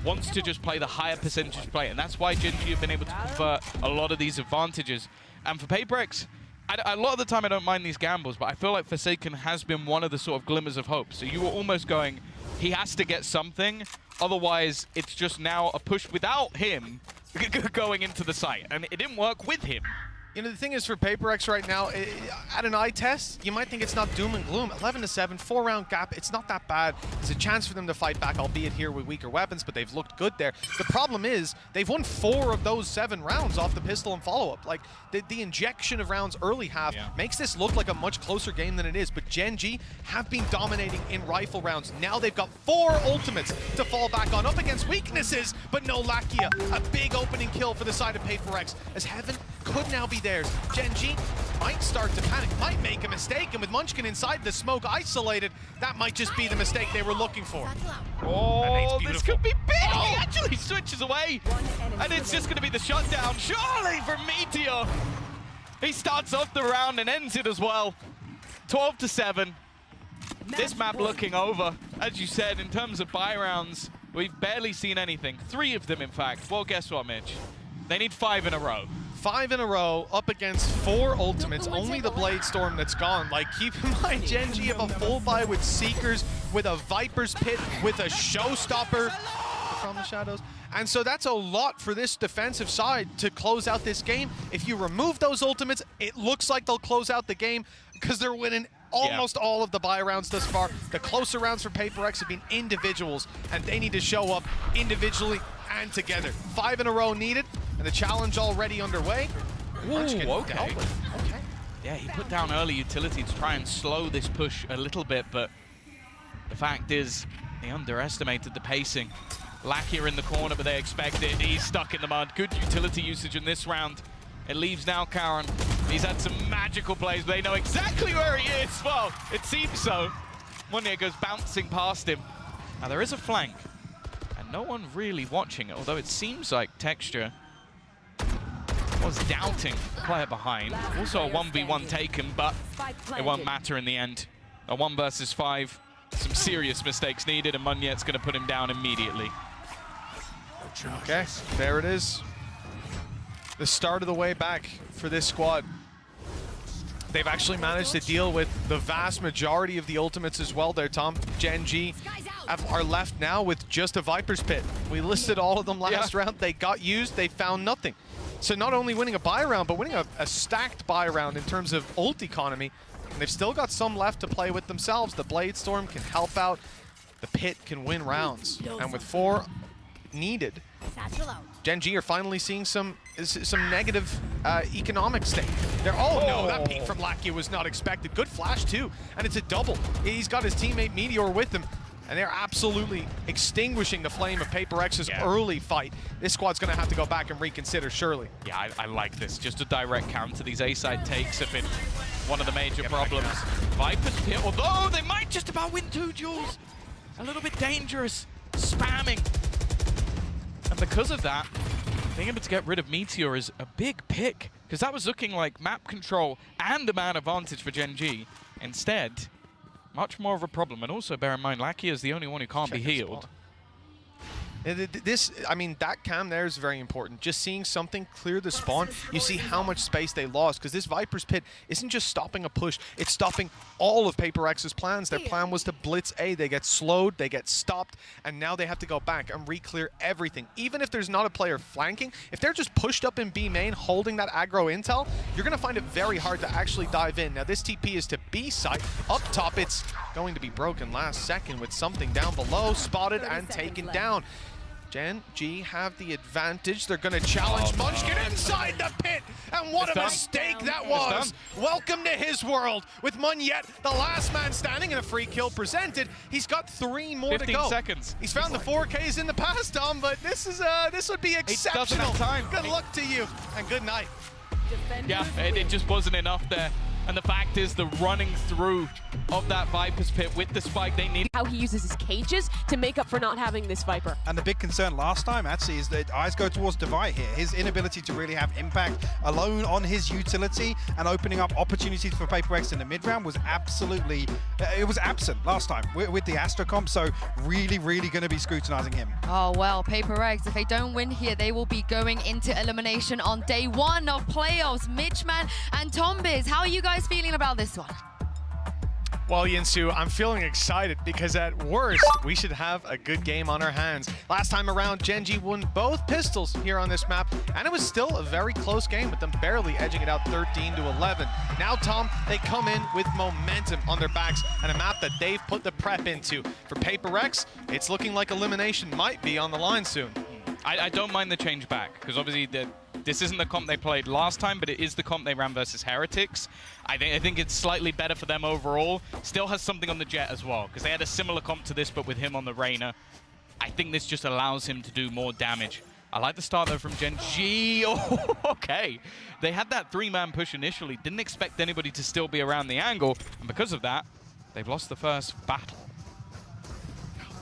Wants to just play the higher percentage play, and that's why GenG have been able to convert a lot of these advantages. And for PRX, a lot of the time I don't mind these gambles, but I feel like Forsaken has been one of the sort of glimmers of hope. So you were almost going, he has to get something, otherwise it's just now a push without him going into the site, and it didn't work with him.
You know, the thing is for PRX right now, at an eye test, you might think it's not doom and gloom. 11-7, 4-round gap, it's not that bad. There's a chance for them to fight back, albeit here with weaker weapons, but they've looked good there. The problem is, they've won 4 of those 7 rounds off the pistol and follow-up. Like, the injection of rounds early half makes this look like a much closer game than it is, but GenG have been dominating in rifle rounds. Now they've got 4 ultimates to fall back on, up against weaknesses, but no Lakia. A big opening kill for the side of PRX, as Heaven could now be theirs. GenG might start to panic, might make a mistake, and with Munchkin inside the smoke isolated, that might just be the mistake they were looking for.
Oh, this could be big!
Oh.
He actually switches away, and it's just going to be the shutdown, surely, from Meteor. He starts off the round and ends it as well. 12-7. This map looking over. As you said, in terms of buy rounds, we've barely seen anything. 3 of them, in fact. Well, guess what, Mitch? They need 5 in a row.
5 in a row up against 4 ultimates, only the Blade Storm that's gone. Like, keep in mind, GenG have a full buy with Seekers, with a Viper's Pit, with a Showstopper from the shadows. And so that's a lot for this defensive side to close out this game. If you remove those ultimates, it looks like they'll close out the game because they're winning almost all of the buy rounds thus far. The closer rounds for PRX have been individuals, and they need to show up individually and together. 5 in a row needed, and the challenge already underway.
Ooh,
Okay.
okay. Yeah, he put down early utility to try and slow this push a little bit, but the fact is, they underestimated the pacing. Lakia in the corner, but they expect it. He's stuck in the mud. Good utility usage in this round. It leaves now Karen. He's had some magical plays, but they know exactly where he is. Well, it seems so. Monia goes bouncing past him. Now, there is a flank, and no one really watching it, although it seems like Texture was doubting the player behind. Also a 1v1 taken, but it won't matter in the end. A 1 versus 5. Some serious mistakes needed, and Munyet's going to put him down immediately.
Okay, there it is. The start of the way back for this squad. They've actually managed to deal with the vast majority of the ultimates as well there, Tom. GenG are left now with just a Viper's Pit. We listed all of them last round. They got used, they found nothing. So not only winning a buy round, but winning a stacked buy round in terms of ult economy. And they've still got some left to play with themselves. The Blade Storm can help out. The Pit can win rounds. And with 4 needed, GenG are finally seeing some negative economic state. No, that peek from Lakia was not expected. Good flash too, and it's a double. He's got his teammate Meteor with him, and they're absolutely extinguishing the flame of PRX's early fight. This squad's gonna have to go back and reconsider, surely.
Yeah, I like this. Just a direct counter. These A-side takes have been one of the major problems. Viper's Pit, although they might just about win 2 duels. A little bit dangerous, spamming. And because of that, being able to get rid of Meteor is a big pick, because that was looking like map control and a man advantage for GenG. Instead, much more of a problem. And also bear in mind, Lakia is the only one who can't be healed.
I mean, that cam there is very important. Just seeing something clear the spawn, you see how much space they lost, because this Viper's Pit isn't just stopping a push, it's stopping all of PRX's plans. Their plan was to blitz A. They get slowed, they get stopped, and now they have to go back and re-clear everything. Even if there's not a player flanking, if they're just pushed up in B main, holding that aggro intel, you're going to find it very hard to actually dive in. Now, this TP is to B site. Up top, it's going to be broken last second with something down below, spotted and taken down. GenG have the advantage. They're going to challenge Munchkin inside the pit. And what a mistake that was. Welcome to his world with Munyet, the last man standing, and a free kill presented. He's got 3 more to go.
15 seconds.
He's found the 4Ks in the past, Tom, but this would be exceptional. Good luck to you, and good night.
Yeah, it just wasn't enough there. And the fact is, the running through of that Viper's Pit with the spike they need.
How he uses his cages to make up for not having this Viper.
And the big concern last time, actually, is that eyes go towards Divide here. His inability to really have impact alone on his utility and opening up opportunities for PRX in the mid-round was absolutely, it was absent last time with the Astro comp, so really, really going to be scrutinizing him.
Oh, well, PRX, if they don't win here, they will be going into elimination on day 1 of playoffs. Mitchman and Tombiz, how are you guys feeling about this one?
Well, Yinsu, I'm feeling excited because at worst, we should have a good game on our hands. Last time around, GenG won both pistols here on this map, and it was still a very close game with them barely edging it out 13-11. Now, Tom, they come in with momentum on their backs and a map that they've put the prep into. For PRX, it's looking like elimination might be on the line soon.
I don't mind the change back, because obviously this isn't the comp they played last time, but it is the comp they ran versus Heretics. I think it's slightly better for them overall. Still has something on the Jet as well, because they had a similar comp to this, but with him on the Reyna. I think this just allows him to do more damage I like the start though from GenG. Oh, okay. They had that 3-man push initially, didn't expect anybody to still be around the angle, and because of that, they've lost the first battle.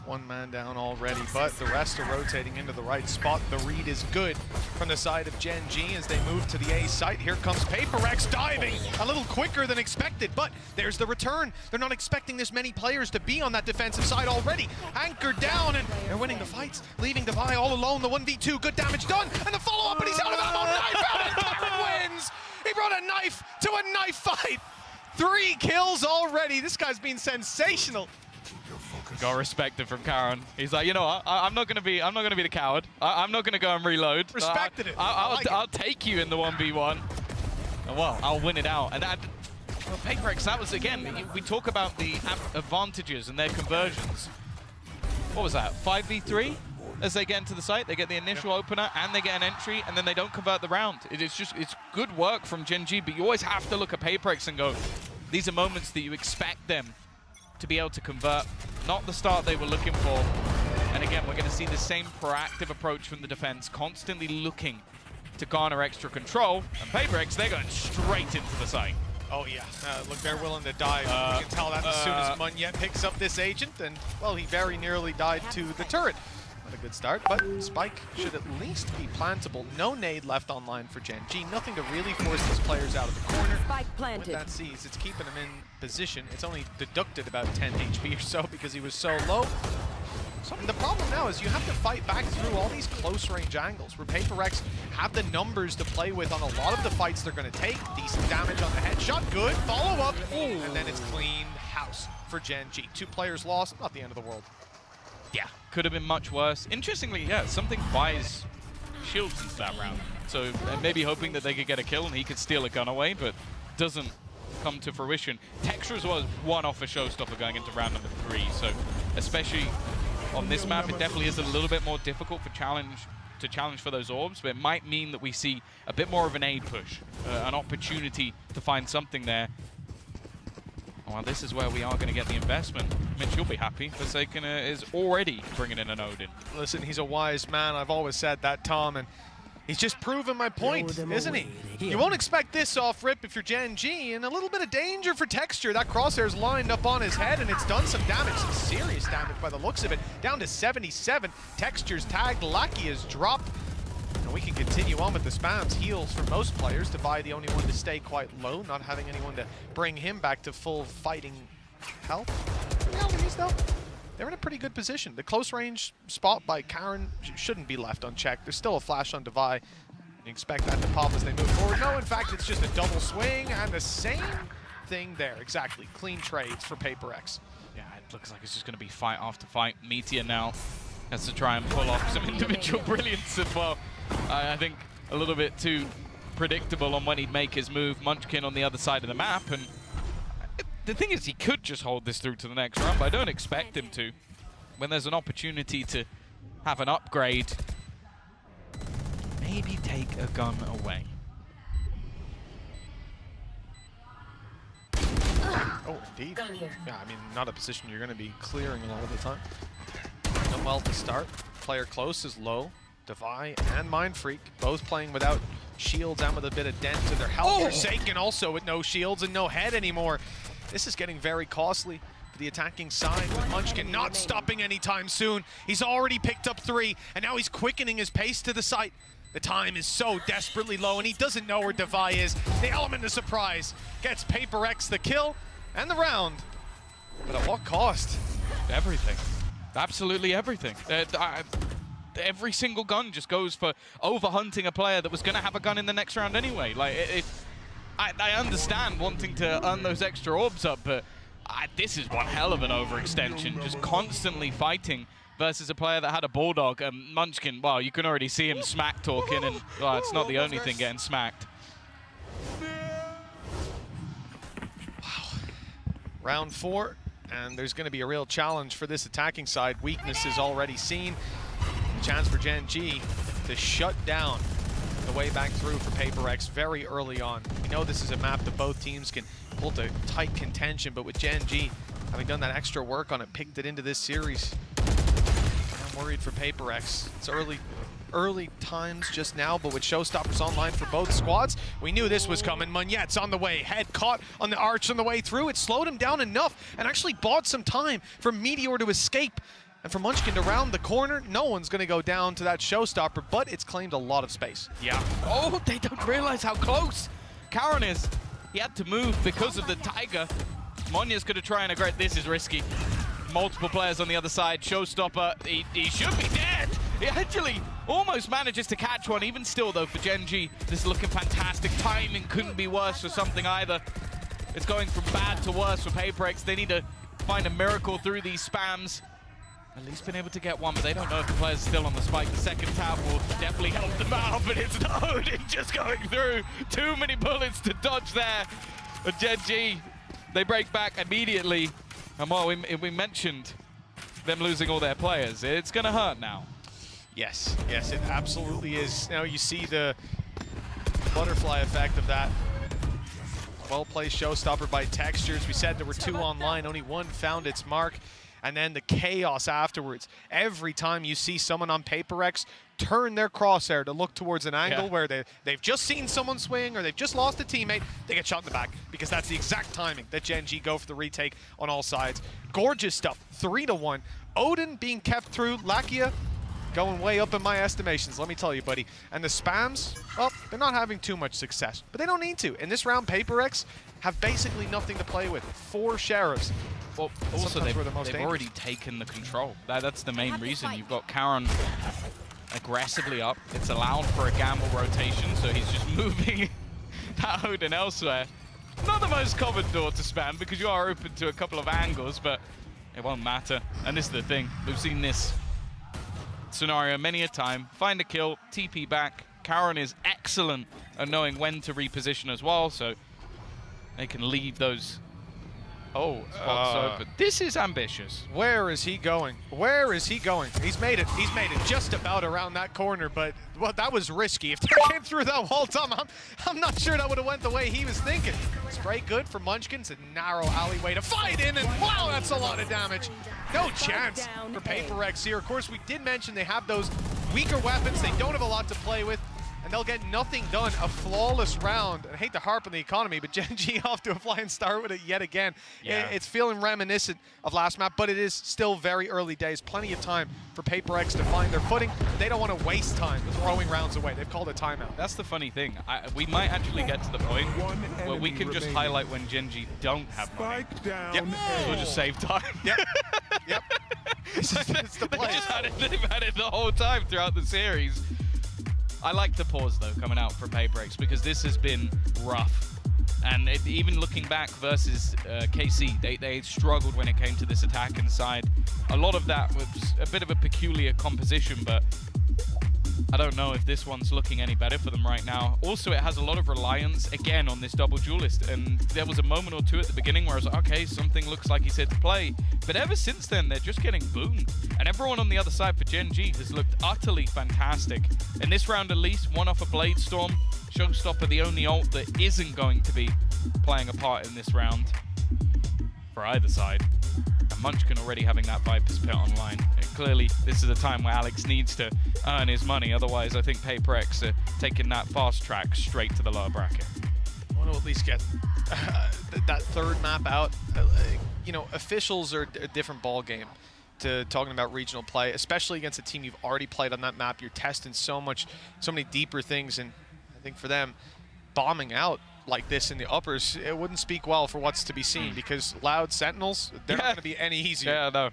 One man down already, but the rest are rotating into the right spot. The read is good from the side of GenG as they move to the A site. Here comes PRX diving a little quicker than expected, but there's the return. They're not expecting this many players to be on that defensive side already. Anchored down, and they're winning the fights, leaving Devi all alone. The 1v2, good damage done, and the follow-up, and he's out of ammo. Knife out, and Karen wins! He brought a knife to a knife fight. 3 kills already. This guy's been sensational.
Got respected from Karen. He's like, you know what? I'm not gonna be the coward. I'm not gonna go and reload.
Respected it.
I'll take you in the 1v1. And well, I'll win it out. And well, PRX, that was again. We talk about the advantages and their conversions. What was that? 5v3 as they get into the site. They get the initial opener and they get an entry, and then they don't convert the round. It's good work from GenG, but you always have to look at PRX and go, these are moments that you expect them to be able to convert, not the start they were looking for. And again, we're going to see the same proactive approach from the defense, constantly looking to garner extra control. And PRX, they're going straight into the site.
Oh yeah, look, they're willing to dive. You can tell that as soon as Munyet picks up this agent, and well, he very nearly died to the turret. Not a good start, but Spike should at least be plantable. No nade left online for GenG. Nothing to really force these players out of the corner.
Spike planted.
With that C's, it's keeping him in position. It's only deducted about 10 HP or so because he was so low. And the problem now is you have to fight back through all these close range angles where PRX have the numbers to play with on a lot of the fights they're going to take. Decent damage on the headshot, good, follow up, and then it's clean house for GenG. 2 players lost, not the end of the world.
Yeah, could have been much worse. Interestingly, yeah, something buys shields into that round. So maybe hoping that they could get a kill and he could steal a gun away, but doesn't come to fruition. Texture as well as one off a showstopper going into round number 3. So especially on this map, it definitely is a little bit more difficult to challenge for those orbs, but it might mean that we see a bit more of an A push, an opportunity to find something there. Well, this is where we are going to get the investment. Mitch, you'll be happy. Forsaken is already bringing in an Odin.
Listen, he's a wise man. I've always said that, Tom, and he's just proven my point, isn't he? You won't expect this off rip if you're GenG, and a little bit of danger for Texture. That crosshair's lined up on his head, and it's done some damage, some serious damage by the looks of it. Down to 77. Texture's tagged. Lackey is dropped. And we can continue on with the spams. Heals for most players. Devi the only one to stay quite low, not having anyone to bring him back to full fighting health. The reality is, though, they're in a pretty good position. The close range spot by Karen shouldn't be left unchecked. There's still a flash on Devi. You expect that to pop as they move forward. No, in fact, it's just a double swing, and the same thing there. Exactly. Clean trades for PRX.
Yeah, it looks like it's just going to be fight after fight. Meteor now has to try and pull off some individual brilliance as well. I think a little bit too predictable on when he'd make his move. Munchkin on the other side of the map, and the thing is, he could just hold this through to the next round, but I don't expect him to. When there's an opportunity to have an upgrade, maybe take a gun away.
Oh, indeed. Yeah, I mean, not a position you're going to be clearing a lot of the time. Done well to start. Player close is low. Devi and Mindfreak both playing without shields and with a bit of dent to their health. Forsaken also with no shields and no head anymore. This is getting very costly for the attacking side, with Munchkin not stopping anytime soon. He's already picked up 3, and now he's quickening his pace to the site. The time is so desperately low, and he doesn't know where Devi is. The element of surprise gets PRX the kill and the round. But at what cost?
Everything. Absolutely everything. Every single gun just goes for overhunting a player that was going to have a gun in the next round anyway. Like, I understand wanting to earn those extra orbs up, but this is one hell of an overextension. Just constantly fighting versus a player that had a bulldog. Munchkin, well, you can already see him smack talking, and well, it's not the only thing getting smacked.
Wow. Round 4, and there's going to be a real challenge for this attacking side. Weakness is already seen. A chance for GenG to shut down the way back through for PRX very early on. We know this is a map that both teams can pull to tight contention, but with GenG having done that extra work on it, picked it into this series, I'm worried for PRX. It's early early times just now, but with showstoppers online for both squads, we knew this was coming. Munyet's on the way, head caught on the arch on the way through. It slowed him down enough and actually bought some time for Meteor to escape. And for Munchkin to round the corner, no one's going to go down to that showstopper, but it's claimed a lot of space.
Yeah. Oh, they don't realize how close Karen is. He had to move because of the Tiger. Monya's going to try and aggress. This is risky. Multiple players on the other side. Showstopper, he should be dead. He actually almost manages to catch one. Even still, though, for GenG, this is looking fantastic. Timing couldn't be worse for something either. It's going from bad to worse for PRX. They need to find a miracle through these spams. At least been able to get one, but they don't know if the player's still on the spike. The second tab will definitely help them out, but it's no Odin just going through. Too many bullets to dodge there. But GenG, they break back immediately. And while we mentioned them losing all their players, it's going to hurt now.
Yes, yes, it absolutely is. Now you see the butterfly effect of that. Well-placed showstopper by Textures. We said there were 2 online, only 1 found its mark. And then the chaos afterwards. Every time you see someone on PRX turn their crosshair to look towards an angle where they've just seen someone swing or they've just lost a teammate, they get shot in the back because that's the exact timing that GenG go for the retake on all sides. Gorgeous stuff, 3-1. Odin being kept through, Lakia going way up in my estimations, let me tell you, buddy. And the spams, well, they're not having too much success, but they don't need to. In this round, PRX have basically nothing to play with. 4 Sheriffs.
Well, also they've already taken the control. That's the main reason. You've got Karen aggressively up. It's allowed for a gamble rotation, so he's just moving that Odin elsewhere. Not the most common door to spam because you are open to a couple of angles, but it won't matter. And this is the thing. We've seen this scenario many a time. Find a kill, TP back. Karen is excellent at knowing when to reposition as well, so they can leave those spots open. This is ambitious.
Where is he going? Where is he going? He's made it. He's made it just about around that corner, but well, that was risky. If they came through that wall, Tom, I'm not sure that would have went the way he was thinking. Spray good for Munchkin. It's a narrow alleyway to fight in, and wow, that's a lot of damage. No chance for PRX here. Of course, we did mention they have those weaker weapons. They don't have a lot to play with, and they'll get nothing done. A flawless round. I hate to harp on the economy, but GenG off to a flying start with it yet again.
Yeah.
It's feeling reminiscent of last map, but it is still very early days. Plenty of time for PRX to find their footing. They don't want to waste time throwing rounds away. They've called a timeout.
That's the funny thing. We might actually get to the point where we can just highlight when GenG don't have money.
Yep.
We'll just save time.
Yep. Yep. It's the play.
They've had it the whole time throughout the series. I like the pause, though, coming out from PRX because this has been rough. And even looking back versus KC, they struggled when it came to this attack inside. A lot of that was a bit of a peculiar composition, but I don't know if this one's looking any better for them right now. Also, it has a lot of reliance, again, on this double duelist. And there was a moment or two at the beginning where I was like, okay, something looks like he's here to play. But ever since then, they're just getting boomed. And everyone on the other side for GenG has looked utterly fantastic. In this round, at least, one off a Blade Storm. Showstopper, the only ult that isn't going to be playing a part in this round for either side. And Munchkin already having that Viper's Pit online. Clearly, this is a time where Alex needs to earn his money. Otherwise, I think PRX are taking that fast track straight to the lower bracket.
I want to at least get that third map out. You know, officials are a different ball game to talking about regional play, especially against a team you've already played on that map. You're testing so many deeper things, and I think for them, bombing out like this in the uppers, it wouldn't speak well for what's to be seen, because Loud Sentinels, they're not going to be any easier.
Yeah, no.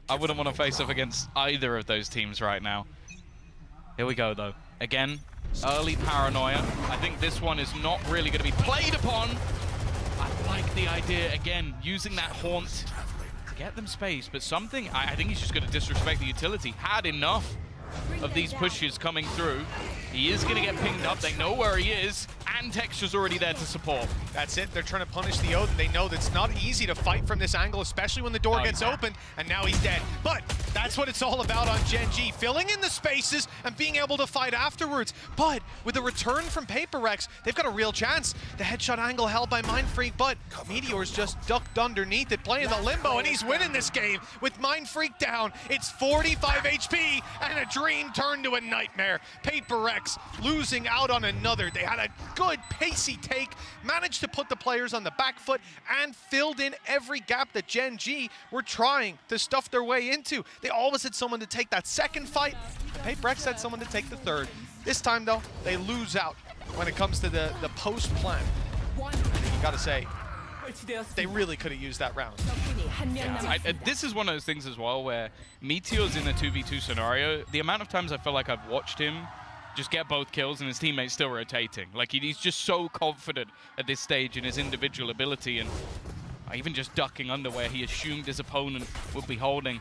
I wouldn't want to face up against either of those teams right now. Here we go, though. Again, early paranoia. I think this one is not really going to be played upon. I like the idea, again, using that haunt to get them space, but something, I think he's just going to disrespect the utility. Had enough of these pushes coming through. He is going to get pinged up. They know where he is, and Texture's already there to support.
That's it. They're trying to punish the Odin. They know that it's not easy to fight from this angle, especially when the door gets open, and now he's dead. But that's what it's all about on GenG, filling in the spaces and being able to fight afterwards. But with a return from PRX, they've got a real chance. The headshot angle held by Mindfreak, but Meteor's just ducked underneath it, playing the limbo, and he's winning this game with Mindfreak down. It's 45 HP, and a dream turned to a nightmare. PRX losing out on another. They had a good pacey take, managed to put the players on the back foot, and filled in every gap that GenG were trying to stuff their way into. They always had someone to take that second fight. PRX had someone to take the third. This time, though, they lose out when it comes to the post plan. You gotta say, they really could have used that round.
Yeah, this is one of those things as well where Meteor's in a 2v2 scenario. The amount of times I feel like I've watched him just get both kills and his teammates still rotating. Like, he's just so confident at this stage in his individual ability, and even just ducking under where he assumed his opponent would be holding.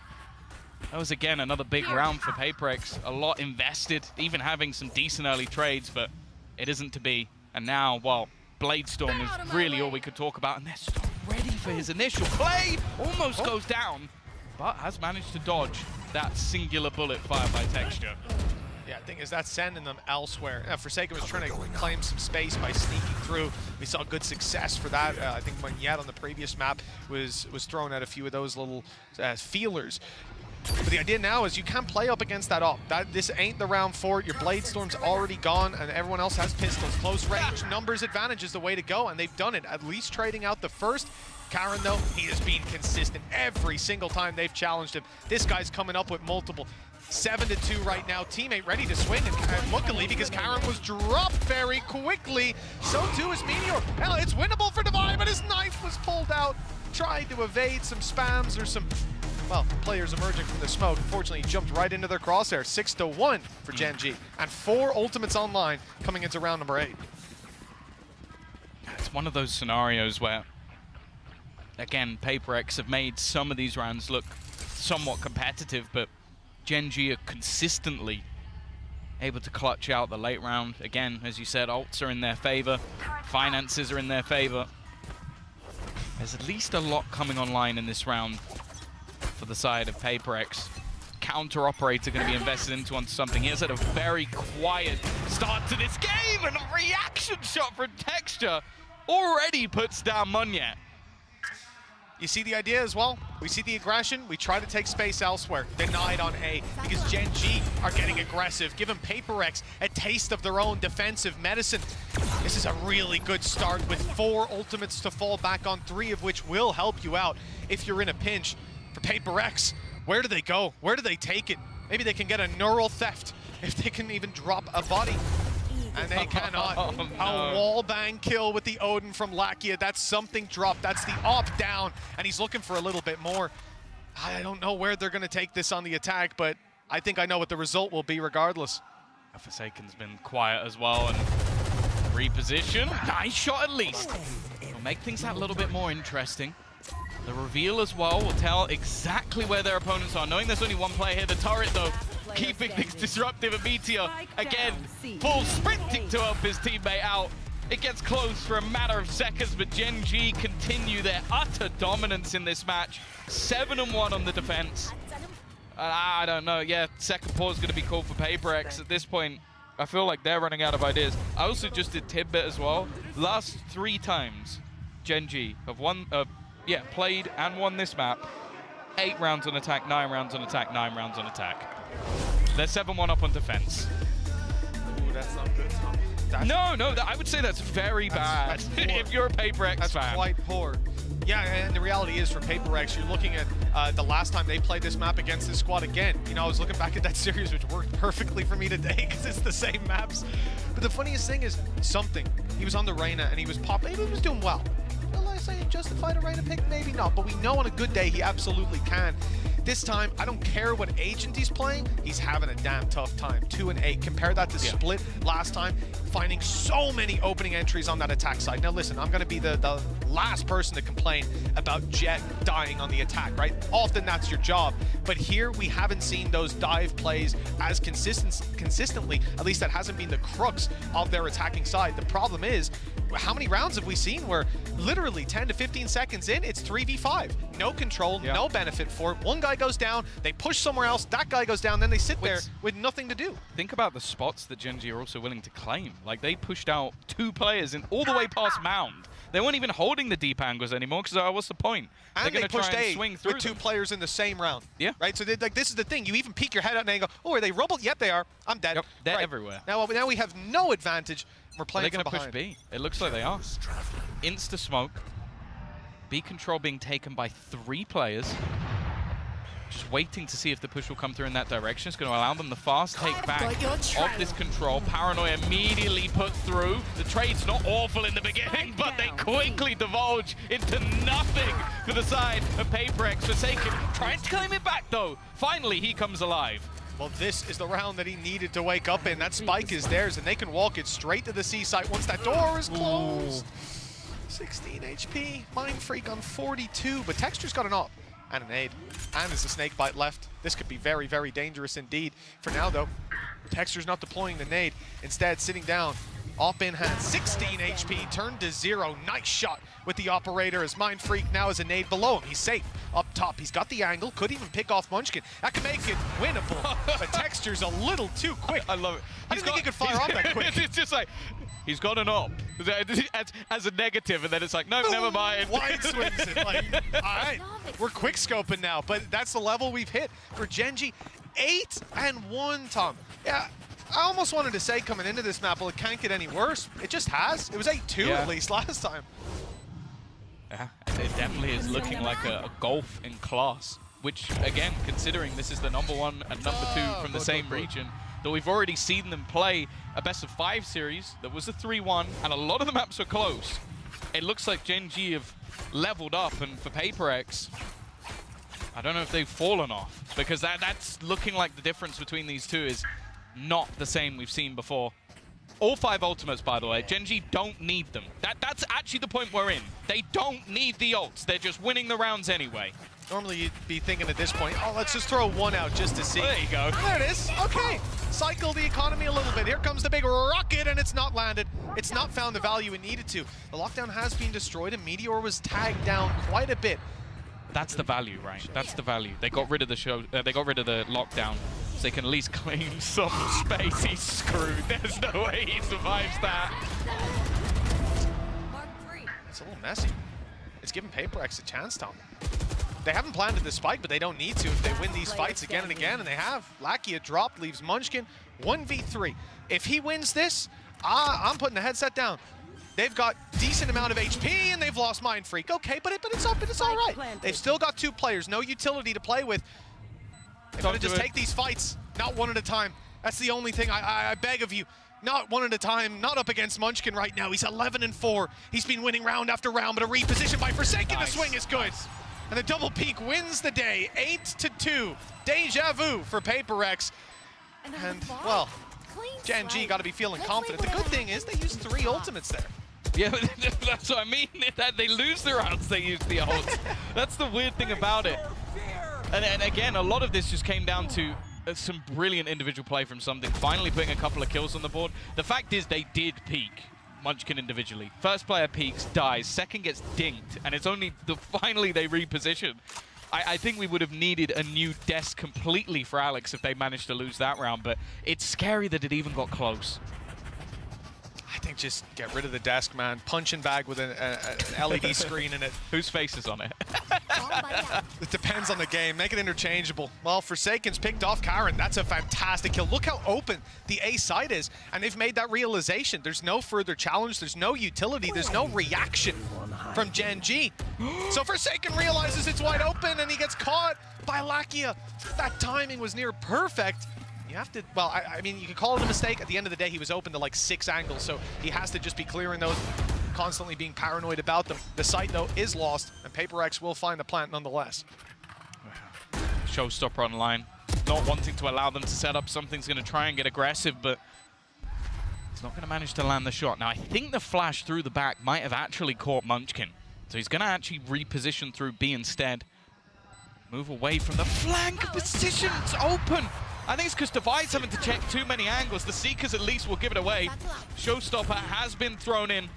That was, again, another big round for PRX. A lot invested, even having some decent early trades, but it isn't to be. And now, well, Bladestorm is really all we could talk about, and they're so ready for his initial play. Almost goes down, but has managed to dodge that singular bullet fired by Texture.
Yeah, the thing is that's sending them elsewhere. Forsaken was trying to claim some space by sneaking through. We saw good success for that. I think Magnet on the previous map was throwing out a few of those little feelers. But the idea now is you can't play up against that op. This ain't the round for it. Your Bladestorm's already gone, and everyone else has pistols. Close range, numbers advantage is the way to go, and they've done it, at least trading out the first. Karan, though, he has been consistent every single time they've challenged him. This guy's coming up with multiple. 7-2 right now. Teammate ready to swing, and luckily, because Karan was dropped very quickly, so too is Meteor. Hell, it's winnable for Divine, but his knife was pulled out. Tried to evade some spams or some, well, players emerging from the smoke. Unfortunately, he jumped right into their crosshair. 6-1 for GenG, and 4 ultimates online coming into round number 8.
It's one of those scenarios where, again, PRX have made some of these rounds look somewhat competitive, but GenG are consistently able to clutch out the late round. Again, as you said, ults are in their favor, finances are in their favor. There's at least a lot coming online in this round for the side of PRX. Counter operator going to be invested into on something. He has had a very quiet start to this game, and a reaction shot from Texture already puts down Magnet.
You see the idea as well? We see the aggression, we try to take space elsewhere. Denied on A, because GenG are getting aggressive, giving PRX a taste of their own defensive medicine. This is a really good start with 4 ultimates to fall back on, 3 of which will help you out if you're in a pinch. For PRX, where do they go? Where do they take it? Maybe they can get a neural theft if they can even drop a body. And they cannot.
Oh, no.
A wallbang kill with the Odin from Lakia. That's something dropped. That's the op down, and he's looking for a little bit more. I don't know where they're going to take this on the attack, but I think I know what the result will be regardless.
Forsaken's been quiet as well, and reposition. Nice shot at least. It'll make things that little bit more interesting. The reveal as well will tell exactly where their opponents are. Knowing there's only one player here, the turret though, keeping things disruptive. And Meteor, again, full sprinting to help his teammate out. It gets close for a matter of seconds, but GenG continue their utter dominance in this match. 7-1 on the defense. I don't know, yeah, second pause is going to be called for PRX. At this point, I feel like they're running out of ideas. I also just did tidbit as well. Last 3 times, GenG have played and won this map. 8 rounds on attack, 9 rounds on attack, 9 rounds on attack. They're 7-1 up on defense.
Ooh, that's not good, Tom.
No, I would say that's very bad.
That's
if you're a PRX
that's
fan.
Quite poor. Yeah, and the reality is for PRX, you're looking at the last time they played this map against this squad again. You know, I was looking back at that series, which worked perfectly for me today because it's the same maps. But the funniest thing is something. He was on the Reyna and he was popping. He was doing well. Will I say justified a Reyna pick? Maybe not, but we know on a good day he absolutely can. This time, I don't care what agent he's playing, he's having a damn tough time. 2 and 8. Compare that to Split last time. finding so many opening entries on that attack side. Now listen, I'm going to be the last person to complain about Jet dying on the attack, right? Often that's your job. But here we haven't seen those dive plays as consistently, at least that hasn't been the crux of their attacking side. The problem is, how many rounds have we seen where literally 10 to 15 seconds in, it's 3v5. No control, no benefit for it. One guy goes down, they push somewhere else, that guy goes down, then they sit there with nothing to do.
Think about the spots that GenG are also willing to claim. Like, they pushed out 2 players in all the way past Mound. They weren't even holding the deep angles anymore because what's the point?
And
They're
they pushed
try
A
and swing through
with 2
them.
players in the same round.
Yeah.
Right, so like this is the thing. You even peek your head out and go, oh, are they rubbled? Yep, they are. I'm dead.
Yep, they're everywhere.
Now we have no advantage. We're playing
They're
from
going to push
behind.
B. It looks like they are. Insta smoke. B control being taken by 3 players. Just waiting to see if the push will come through in that direction. It's going to allow them the fast take back of this control. Paranoia immediately put through. The trade's not awful in the beginning, but they quickly divulge into nothing for the side of PRX. Forsaken trying to claim it back, though. Finally, he comes alive.
Well, this is the round that he needed to wake up in. That spike is theirs, and they can walk it straight to the C site once that door is closed. 16 HP, Mind Freak on 42, but Texture's got an op and an nade, and there's a snake bite left. This could be very, very dangerous indeed. For now, though, Texture's not deploying the nade, instead sitting down. Op in hand, 16 HP, turned to 0. Nice shot with the operator as Mind Freak now has a nade below him. He's safe up top. He's got the angle, could even pick off Munchkin. That can make it winnable, but Texture's a little too quick.
I love it.
I didn't think he could fire off that quick.
It's just like, he's got an op as a negative, and then it's like, no, never mind.
Wide swings it. Like, all right, we're quick scoping now, but that's the level we've hit for GenG. 8-1, Tom. Yeah. I almost wanted to say coming into this map, well, it can't get any worse. It just has. It was 8-2 at least last time.
Yeah, it definitely is looking like a golf in class, which, again, considering this is the #1 and #2 from the same region, that we've already seen them play a best-of-5 series that was a 3-1, and a lot of the maps are close. It looks like GenG have leveled up, and for PRX, I don't know if they've fallen off, because that's looking like the difference between these two is not the same we've seen before. All 5 ultimates, by the way. GenG don't need them. That's actually the point we're in. They don't need the ults. They're just winning the rounds anyway.
Normally you'd be thinking at this point, oh, let's just throw 1 out just to see.
There you go.
There it is. Okay. Cycle the economy a little bit. Here comes the big rocket, and it's not landed. It's not found the value it needed to. The lockdown has been destroyed, and Meteor was tagged down quite a bit.
That's the value, right? That's the value. They got rid of the they got rid of the lockdown, so they can at least claim some space. He's screwed. There's no way he survives that.
It's a little messy. It's giving PRX a chance, Tom. They haven't planted the spike, but they don't need to if they win these fights again and again, and they have. Lakia dropped, leaves Munchkin 1v3. If he wins this, I'm putting the headset down. They've got decent amount of HP, and they've lost Mind Freak. Okay, but it's all right. They've still got 2 players, no utility to play with. They've got to just take these fights, not one at a time. That's the only thing I beg of you. Not one at a time, not up against Munchkin right now. He's 11-4. He's been winning round after round, but a reposition by Forsaken. The swing is good. And the double peak wins the day, 8-2. Deja vu for PRX. And, well, GenG got to be feeling confident. The good thing is they used 3 ultimates there.
Yeah, that's what I mean. That they lose the rounds, they use the ults. That's the weird thing about it. And again, a lot of this just came down to some brilliant individual play from Something, finally putting a couple of kills on the board. The fact is they did peak Munchkin individually. First player peaks, dies, second gets dinked, and it's only finally they reposition. I think we would have needed a new desk completely for Alex if they managed to lose that round, but it's scary that it even got close.
I think just get rid of the desk, man. Punching bag with an LED screen in it.
Whose face is on it?
It depends on the game. Make it interchangeable. Well, Forsaken's picked off Karen. That's a fantastic kill. Look how open the A side is, and they've made that realization. There's no further challenge. There's no utility. There's no reaction from GenG. So Forsaken realizes it's wide open, and he gets caught by Lakia. That timing was near perfect. You have to, well, I mean, you can call it a mistake. At the end of the day, he was open to like 6 angles, so he has to just be clearing those, constantly being paranoid about them. The site, though, is lost, and PRX will find the plant nonetheless.
Showstopper online. Not wanting to allow them to set up. Something's going to try and get aggressive, but He's not going to manage to land the shot. Now, I think the flash through the back might have actually caught Munchkin. So he's going to actually reposition through B instead. Move away from the flank position. It's open. I think it's because Devi's having to check too many angles. The Seekers at least will give it away. Showstopper has been thrown in.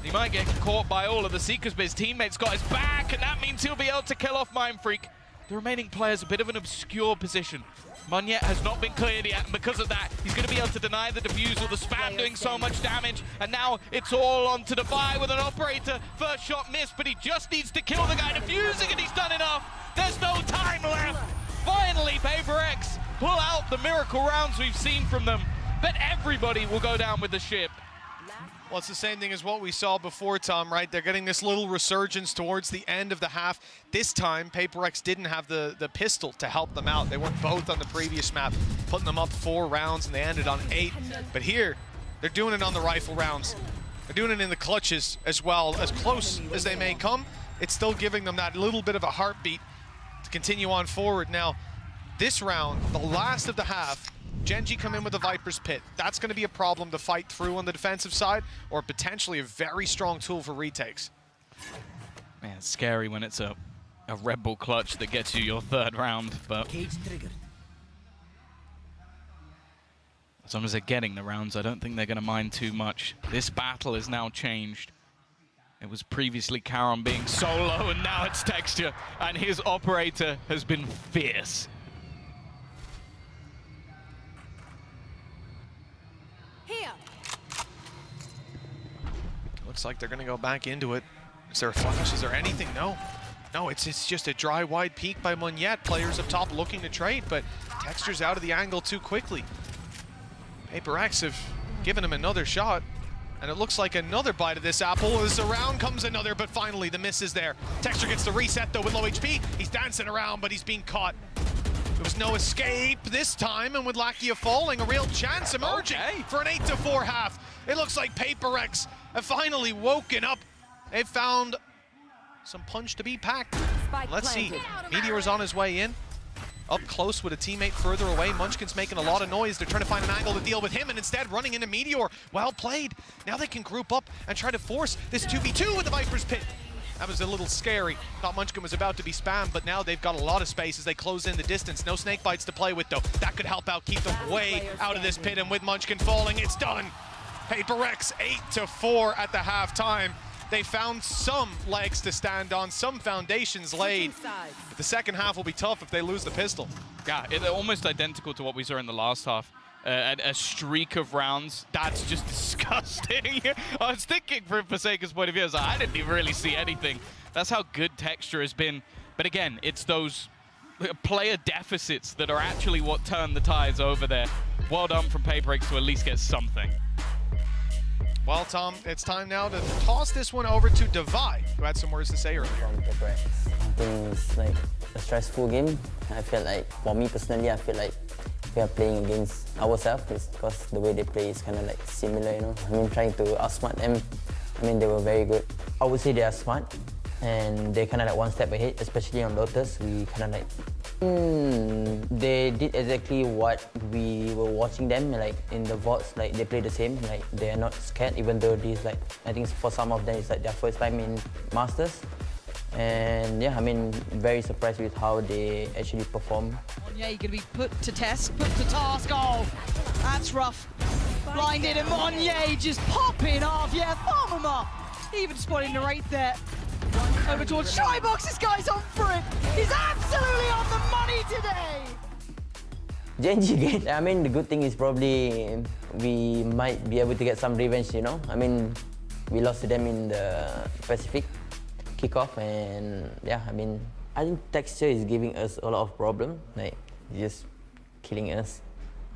He might get caught by all of the Seekers, but his teammate's got his back, and that means he'll be able to kill off Mindfreak. The remaining players a bit of an obscure position. Monyet has not been cleared yet, and because of that, he's going to be able to deny the defusal. The spam doing so much damage, and now it's all on to Devi with an operator. First shot missed, but he just needs to kill the guy defusing, and he's done enough. There's no time left. Finally, PRX pull out the miracle rounds we've seen from them, but everybody will go down with the ship.
Well, it's the same thing as what we saw before, Tom, right? They're getting this little resurgence towards the end of the half. This time, PRX didn't have the pistol to help them out. They went both on the previous map, putting them up 4 rounds, and they ended on 8. But here, they're doing it on the rifle rounds. They're doing it in the clutches as well. As close as they may come, it's still giving them that little bit of a heartbeat to continue on forward. Now, this round, the last of the half, GenG come in with the Viper's Pit. That's going to be a problem to fight through on the defensive side, or potentially a very strong tool for retakes.
Man, it's scary when it's a Red Bull clutch that gets you your 3rd round, but as long as they're getting the rounds, I don't think they're going to mind too much. This battle is now changed. It was previously Karon being solo, and now it's Texture, and his operator has been fierce.
Looks like they're going to go back into it. Is there a flash? Is there anything? No. No, it's just a dry, wide peek by Monyet. Players up top looking to trade, but Texture's out of the angle too quickly. PRX have given him another shot, and it looks like another bite of this apple. As around comes another, but finally the miss is there. Texture gets the reset, though, with low HP. He's dancing around, but he's being caught. There was no escape this time, and with Lakia falling, a real chance emerging for an 8-4 half. It looks like PRX have finally woken up. They've found some punch to be packed. Let's see. Meteor's on his way in. Up close with a teammate further away. Munchkin's making a lot of noise. They're trying to find an angle to deal with him, and instead running into Meteor. Well played. Now they can group up and try to force this 2v2 with the Viper's Pit. That was a little scary. Thought Munchkin was about to be spammed, but now they've got a lot of space as they close in the distance. No snake bites to play with, though. That could help out, keep them way out of this pit, and with Munchkin falling, it's done. PRX 8-4 at the halftime. They found some legs to stand on, some foundations laid. But the second half will be tough if they lose the pistol.
Yeah, it's almost identical to what we saw in the last half. A streak of rounds, that's just disgusting. I was thinking from Forsaken's point of view, I didn't even really see anything. That's how good Texture has been. But again, it's those player deficits that are actually what turn the tides over there. Well done from PRX to at least get something.
Well, Tom, it's time now to toss this one over to Devi, who had some words to say earlier.
From PRX. I think it's like a stressful game. I feel like, for me personally, I feel like we are playing against ourselves because the way they play is kind of like similar, you know. I mean, trying to outsmart them. I mean, they were very good. I would say they are smart, and they're kind of like one step ahead, especially on Lotus. We kind of like, they did exactly what we were watching them, like in the VODs, like they play the same, like they are not scared, even though these, like, I think for some of them it's like their first time in Masters. And yeah, I mean, very surprised with how they actually perform.
Yeah, you're going to be put to test, put to task. Oh, that's rough. Blinded, and Monye just popping off. Yeah, farm him up. Even spotting the right there. Over towards Shybox. This guy's on for it. He's absolutely on the money today.
GenG, I mean, the good thing is probably we might be able to get some revenge, you know. I mean, we lost to them in the Pacific kickoff, and yeah, I mean, I think Texture is giving us a lot of problem, like just killing us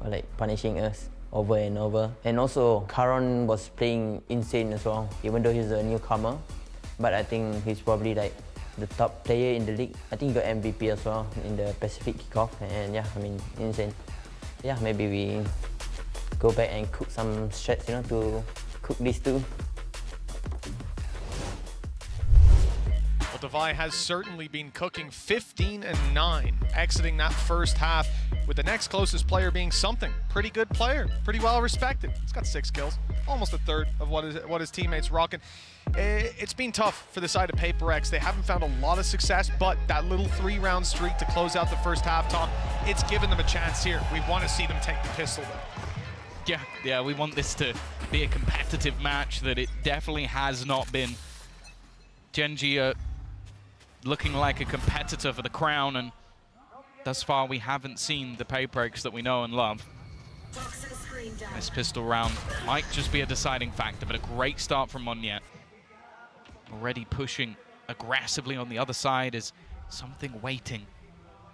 or like punishing us over and over. And also, Karon was playing insane as well, even though he's a newcomer. But I think he's probably like the top player in the league. I think he got MVP as well in the Pacific kickoff, and yeah, I mean, insane. Yeah, maybe we go back and cook some strats, you know, to cook these two.
Well, Devi has certainly been cooking 15-9, exiting that first half with the next closest player being something. Pretty good player, pretty well respected. He's got 6 kills, almost a third of what his teammates rocking. It's been tough for the side of PRX. They haven't found a lot of success, but that little 3-round streak to close out the first half, Tom, it's given them a chance here. We want to see them take the pistol, though.
Yeah, we want this to be a competitive match that it definitely has not been. GenG looking like a competitor for the crown, and thus far we haven't seen the PRX that we know and love. This pistol round might just be a deciding factor, but a great start from Monyet. Already pushing aggressively on the other side. Is something waiting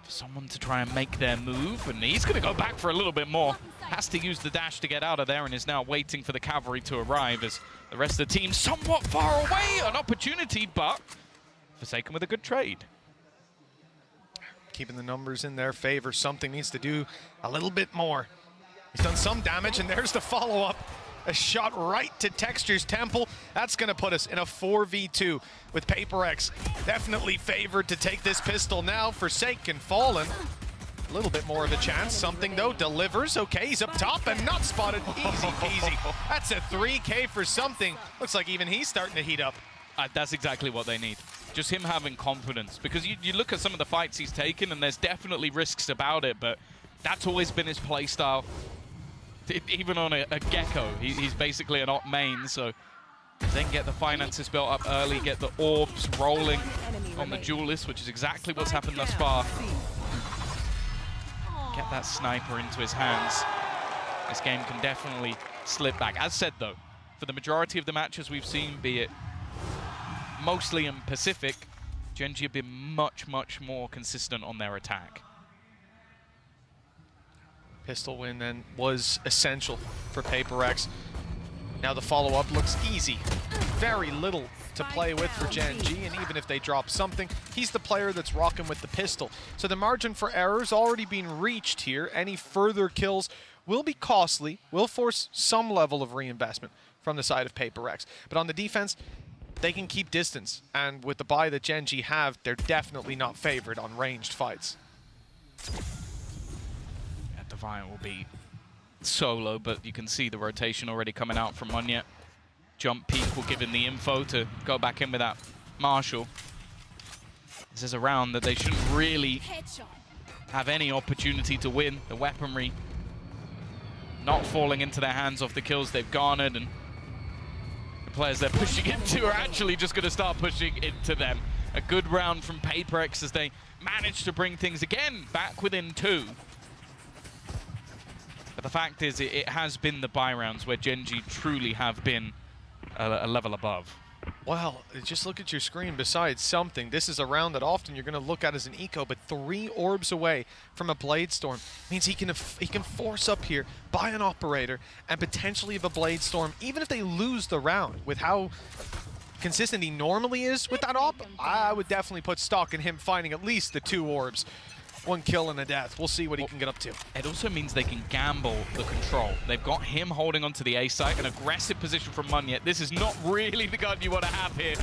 for someone to try and make their move, and he's going to go back for a little bit more. Has to use the dash to get out of there, and is now waiting for the cavalry to arrive as the rest of the team somewhat far away. An opportunity, but forsaken with a good trade.
Keeping the numbers in their favor. Something needs to do a little bit more. He's done some damage, and there's the follow-up. A shot right to Texture's temple. That's going to put us in a 4v2 with PRX definitely favored to take this pistol now. Forsaken Fallen, a little bit more of a chance. Something, though, delivers. Okay, he's up top and not spotted. Easy peasy. That's a 3K for Something. Looks like even he's starting to heat up.
That's exactly what they need. Just him having confidence. Because you look at some of the fights he's taken, and there's definitely risks about it, but that's always been his play style. Even on a Gecko, he's basically an op main, so then get the finances built up early, get the orbs rolling on the duelist, which is exactly what's happened thus far. Get that sniper into his hands. This game can definitely slip back. As said, though, for the majority of the matches we've seen, be it mostly in Pacific, GenG have been much, much more consistent on their attack.
Pistol win then was essential for PRX. Now the follow-up looks easy. Very little to play with for GenG, and even if they drop something, he's the player that's rocking with the pistol. So the margin for error's already been reached here. Any further kills will be costly, will force some level of reinvestment from the side of PRX. But on the defense, they can keep distance, and with the buy that GenG have, they're definitely not favored on ranged fights.
Defiant will be solo, but you can see the rotation already coming out from Monyet. Jump peek will give him the info to go back in with that Marshall. This is a round that they shouldn't really have any opportunity to win. The weaponry not falling into their hands off the kills they've garnered, and the players they're pushing into are actually just going to start pushing into them. A good round from PRX as they manage to bring things again back within 2. But the fact is, it has been the buy rounds where GenG truly have been a level above.
Well, just look at your screen. Besides Something, this is a round that often you're going to look at as an eco, but 3 orbs away from a Blade Storm means he can force up here, buy an Operator, and potentially have a Blade Storm, even if they lose the round. With how consistent he normally is with that op, I would definitely put stock in him finding at least the 2 orbs. 1 kill and a death. We'll see what he can get up to.
It also means they can gamble the control. They've got him holding onto the A site, an aggressive position from Monyet. This is not really the gun you want to have here.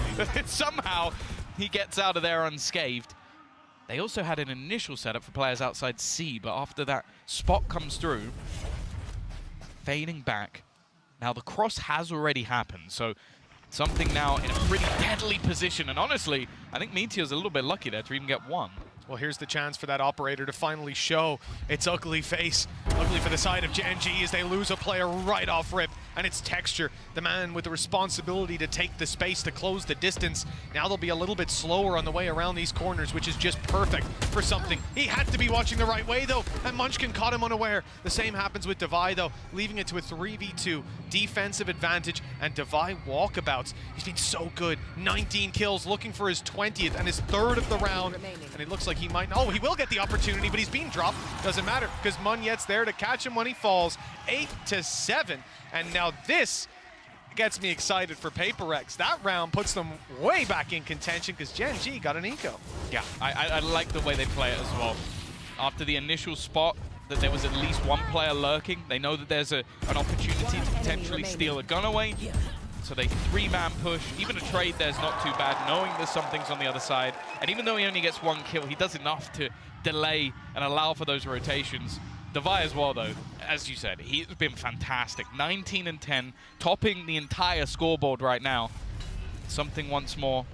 Somehow, he gets out of there unscathed. They also had an initial setup for players outside C, but after that spot comes through, fading back. Now, the cross has already happened, so Something now in a pretty deadly position. And honestly, I think Meteor's a little bit lucky there to even get 1.
Well, here's the chance for that Operator to finally show its ugly face. Ugly for the side of GenG as they lose a player right off rip. And it's Texture, the man with the responsibility to take the space to close the distance. Now they'll be a little bit slower on the way around these corners, which is just perfect for Something. He had to be watching the right way, though, and Munchkin caught him unaware. The same happens with Devi, though, leaving it to a 3v2 defensive advantage, and Devi walkabouts. He's been so good. 19 kills, looking for his 20th and his 3rd of the round. And it looks like he might, oh, he will get the opportunity, but he's being dropped. Doesn't matter, because Monyet's there to catch him when he falls. 8-7, and now this gets me excited for PRX. That round puts them way back in contention because GenG got an eco.
Yeah, I like the way they play it as well. After the initial spot, that there was at least 1 player lurking. They know that there's an opportunity to potentially steal a gun away. So they 3-man push. Even a trade there's not too bad, knowing there's some things on the other side. And even though he only gets 1 kill, he does enough to delay and allow for those rotations. Devi as well, though, as you said, he's been fantastic. 19 and 10, topping the entire scoreboard right now. Something once more.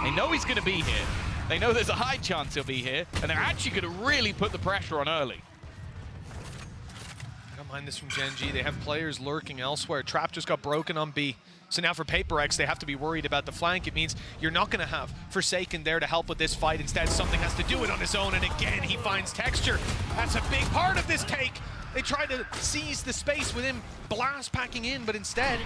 They know he's going to be here. They know there's a high chance he'll be here, and they're actually going to really put the pressure on early.
I don't mind this from GenG. They have players lurking elsewhere. Trap just got broken on B. So now for PRX, they have to be worried about the flank. It means you're not going to have Forsaken there to help with this fight. Instead, something has to do it on his own, and again, he finds texture. That's a big part of this take. They try to seize the space with him blast packing in, but instead,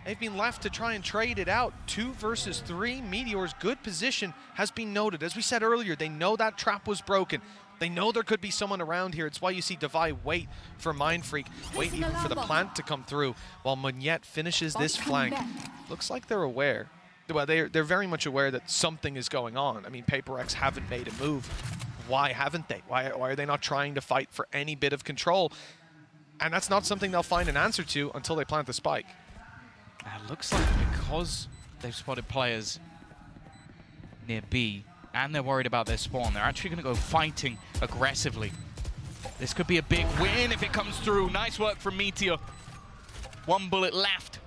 they've been left to try and trade it out. 2 versus 3. Meteor's good position has been noted. As we said earlier, they know that trap was broken. They know there could be someone around here. It's why you see Devi wait for Mindfreak, wait even for the plant to come through, while Munyet finishes this flank. Looks like they're aware. Well, they're very much aware that something is going on. I mean, PRX haven't made a move. Why haven't they? Why are they not trying to fight for any bit of control? And that's not something they'll find an answer to until they plant the spike.
It looks like because they've spotted players near B, and they're worried about their spawn, they're actually going to go fighting aggressively. This could be a big win if it comes through. Nice work from Meteor. 1 bullet left.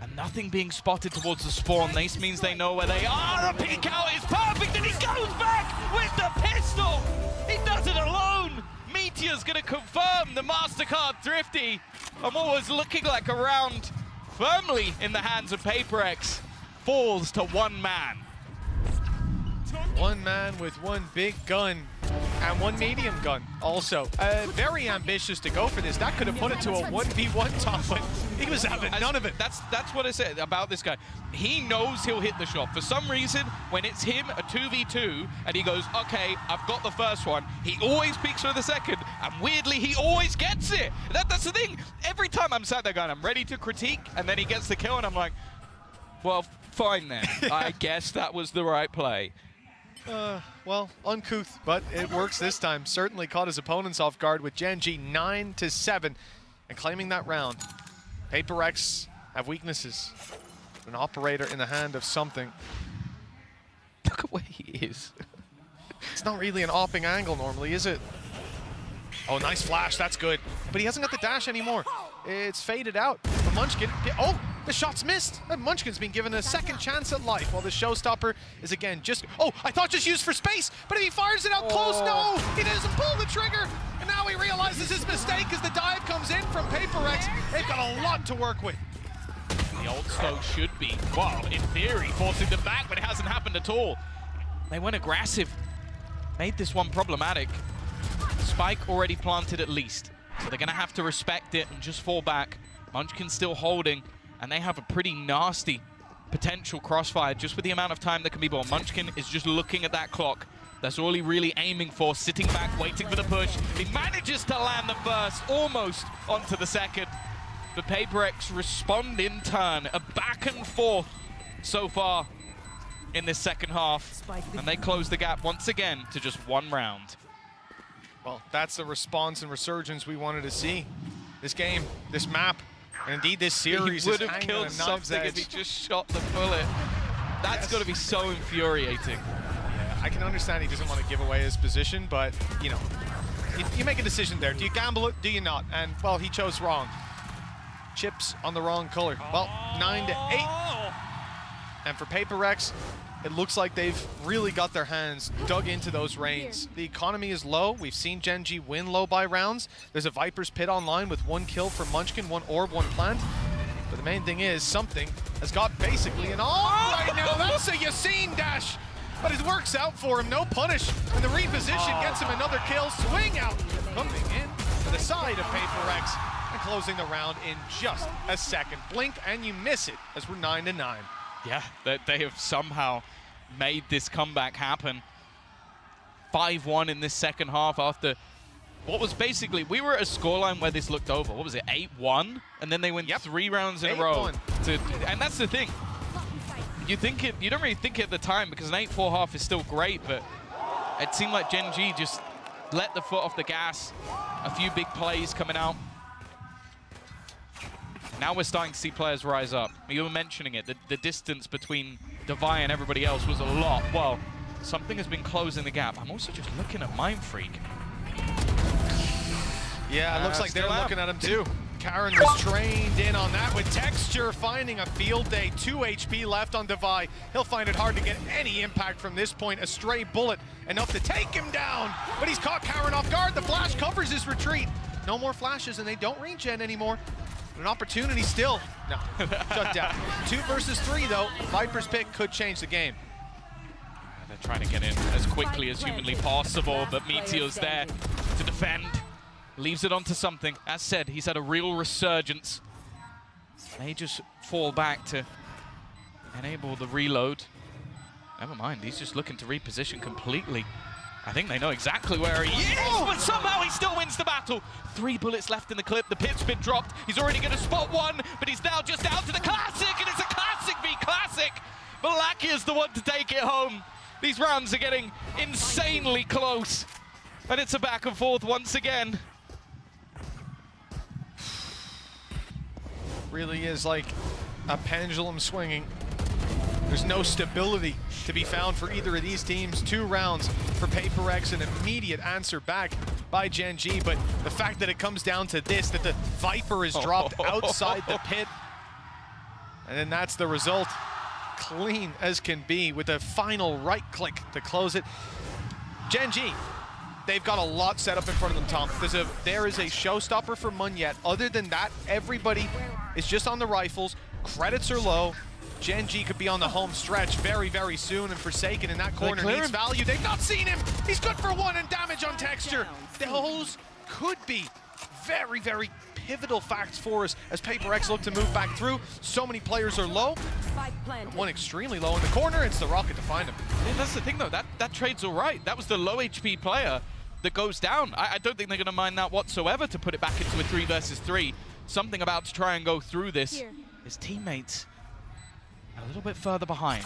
And nothing being spotted towards the spawn. This means they know where they are. The peek out is perfect, and he goes back with the pistol. He does it alone. Meteor's going to confirm the MasterCard Thrifty. And what was looking like a round firmly in the hands of PRX falls to 1 man.
1 man with 1 big gun and 1 medium gun also. Very ambitious to go for this. That could have put it to a 1v1 top, but he was having none of it.
That's what I said about this guy. He knows he'll hit the shot. For some reason, when it's him, a 2v2, and he goes, okay, I've got the first one, he always peeks for the second, and weirdly, he always gets it. That's the thing. Every time I'm sat there going, I'm ready to critique, and then he gets the kill, and I'm like, well, fine then. I guess that was the right play.
Well, uncouth, but it works this time. Certainly caught his opponents off guard with GenG 9-7 and claiming that round. PRX have weaknesses. An operator in the hand of something.
Look at where he is.
It's not really an opping angle normally, is it? Oh, nice flash, that's good. But he hasn't got the dash anymore. It's faded out. But Munchkin, oh, the shot's missed. And Munchkin's been given a second chance at life while the showstopper is again just, oh, I thought just used for space, but if he fires it out close, no, he doesn't pull the trigger. And now he realizes his mistake as the dive comes in from PRX. They've got a lot to work with.
The old Stoke should be, well, in theory, forcing them back, but it hasn't happened at all. They went aggressive, made this one problematic. Spike already planted at least, so they're going to have to respect it and just fall back. Munchkin's still holding, and they have a pretty nasty potential crossfire just with the amount of time that can be bought. Munchkin is just looking at that clock. That's all he really aiming for, sitting back, waiting for the push. He manages to land the first, almost onto the second. The PRX respond in turn, a back and forth so far in this second half, and they close the gap once again to just 1 round.
Well, that's the response and resurgence we wanted to see. This game, this map, and indeed this series
he would
is
have
hanging
killed
on a knife's
something
edge.
if he just shot the bullet. That's got to be so infuriating.
Yeah, I can understand he doesn't want to give away his position, but, you know, you make a decision there. Do you gamble it? Do you not? And, well, he chose wrong. Chips on the wrong color. Well, 9-8. And for PRX, it looks like they've really got their hands dug into those reins. The economy is low. We've seen GenG win low by rounds. There's a Viper's Pit online with 1 kill from Munchkin, 1 orb, 1 plant. But the main thing is something has got basically an all right now. That's a Yassine dash. But it works out for him. No punish. And the reposition gets him another kill. Swing out. Coming in to the side of PRX and closing the round in just a second. Blink and you miss it as we're 9-9.
Yeah, they have somehow made this comeback happen. 5-1 in this second half after what was basically, we were at a scoreline where this looked over. What was it, 8-1? And then they went 3 rounds in a row. And that's the thing. You don't really think it at the time because an 8-4 half is still great, but it seemed like GenG just let the foot off the gas. A few big plays coming out. Now we're starting to see players rise up. You were mentioning it, the distance between Devi and everybody else was a lot. Well, something has been closing the gap. I'm also just looking at Mindfreak.
Yeah, it looks like they're looking at him too. Karen was trained in on that with Texture finding a field day. 2 HP left on Devi. He'll find it hard to get any impact from this point. A stray bullet enough to take him down, but he's caught Karen off guard. The flash covers his retreat. No more flashes and they don't regen anymore. An opportunity still. No, shut down. 2 versus 3 though. Viper's pick could change the game.
They're trying to get in as quickly as humanly possible, but Meteor's there to defend. Leaves it onto something. As said, he's had a real resurgence. They just fall back to enable the reload. Never mind, he's just looking to reposition completely. I think they know exactly where he is, but somehow he still wins the battle. 3 bullets left in the clip. The pit's been dropped. He's already going to spot one, but he's now just out to the Classic, and it's a Classic v Classic. Valaki is the one to take it home. These rounds are getting insanely close, and it's a back and forth once again.
Really is like a pendulum swinging. There's no stability to be found for either of these teams. 2 rounds for PRX, an immediate answer back by GenG, but the fact that it comes down to this, that the Viper is dropped outside the pit, and then that's the result. Clean as can be with a final right click to close it. GenG, they've got a lot set up in front of them, Tom. There is a showstopper for Munyet. Other than that, everybody is just on the rifles. Credits are low. GenG could be on the home stretch very, very soon, and Forsaken in that corner needs value. They've not seen him. He's good for 1 and damage on Texture. Those could be very, very pivotal facts for us as PRX look to move back through. So many players are low. One extremely low in the corner. It's the Rocket to find him.
Yeah, that's the thing, though. That trade's all right. That was the low HP player that goes down. I don't think they're going to mind that whatsoever to put it back into a 3 versus 3. Something about to try and go through this. His teammates a little bit further behind.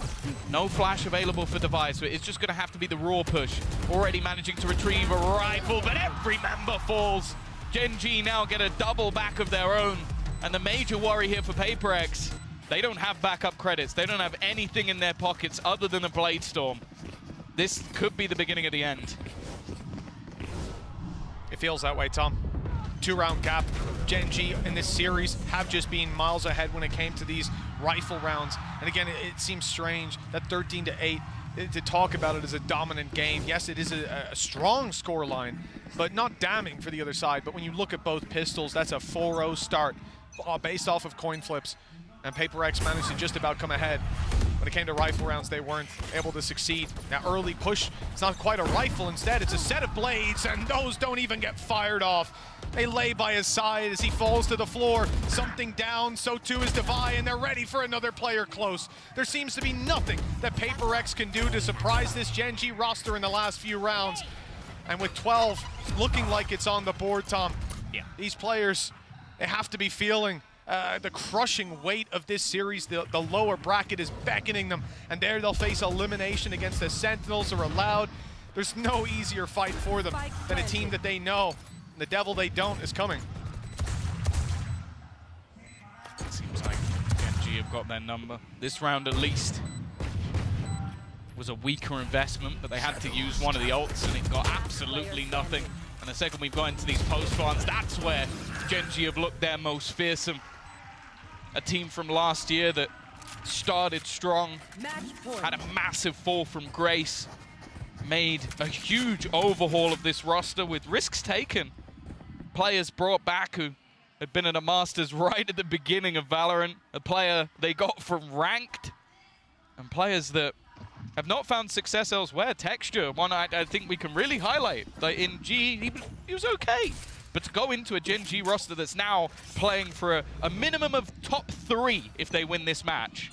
No flash available for Devi, so it's just going to have to be the raw push. Already managing to retrieve a rifle, but every member falls. GenG now get a double back of their own. And the major worry here for PRX, they don't have backup credits. They don't have anything in their pockets other than a Blade Storm. This could be the beginning of the end.
It feels that way, Tom. 2-round gap. GenG in this series have just been miles ahead when it came to these rifle rounds. And again, it seems strange that 13-8, to talk about it as a dominant game. Yes, it is a strong scoreline, but not damning for the other side. But when you look at both pistols, that's a 4-0 start based off of coin flips. And PRX managed to just about come ahead. When it came to rifle rounds, they weren't able to succeed. Now, early push, it's not quite a rifle. Instead, it's a set of blades, and those don't even get fired off. They lay by his side as he falls to the floor. Something down, so too is Devi, and they're ready for another player close. There seems to be nothing that PRX can do to surprise this GenG roster in the last few rounds. And with 12 looking like it's on the board, Tom, these players, they have to be feeling the crushing weight of this series. The lower bracket is beckoning them, and there they'll face elimination against the Sentinels or allowed. There's no easier fight for them than a team that they know. The devil they don't is coming.
Seems like GenG have got their number. This round at least was a weaker investment, but they had to use one of the ults and it got absolutely nothing. And the second we've got into these post-runs, that's where GenG have looked their most fearsome. A team from last year that started strong, had a massive fall from grace, made a huge overhaul of this roster with risks taken. Players brought back who had been at a Masters right at the beginning of Valorant, a player they got from Ranked, and players that have not found success elsewhere. Texture, one I think we can really highlight. Like in G, he was okay. But to go into a GenG roster that's now playing for a minimum of top 3 if they win this match,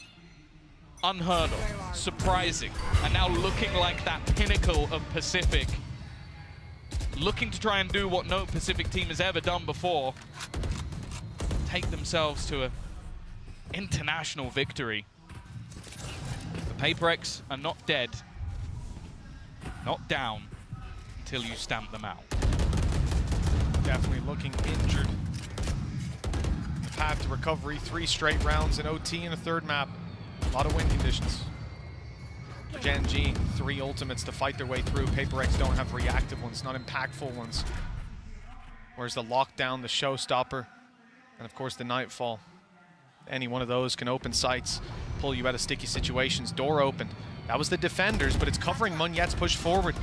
unheard of, surprising, and now looking like that pinnacle of Pacific, looking to try and do what no Pacific team has ever done before, take themselves to an international victory. The PRX are not dead, not down, until you stamp them out.
Definitely looking injured. path to recovery. 3 straight rounds in OT in a third map. A lot of win conditions. GenG, 3 ultimates to fight their way through. PRX don't have reactive ones, not impactful ones. Whereas the lockdown, the showstopper, and of course the nightfall. Any one of those can open sights, pull you out of sticky situations. Door open. That was the defenders, but it's covering Munyet's push forward.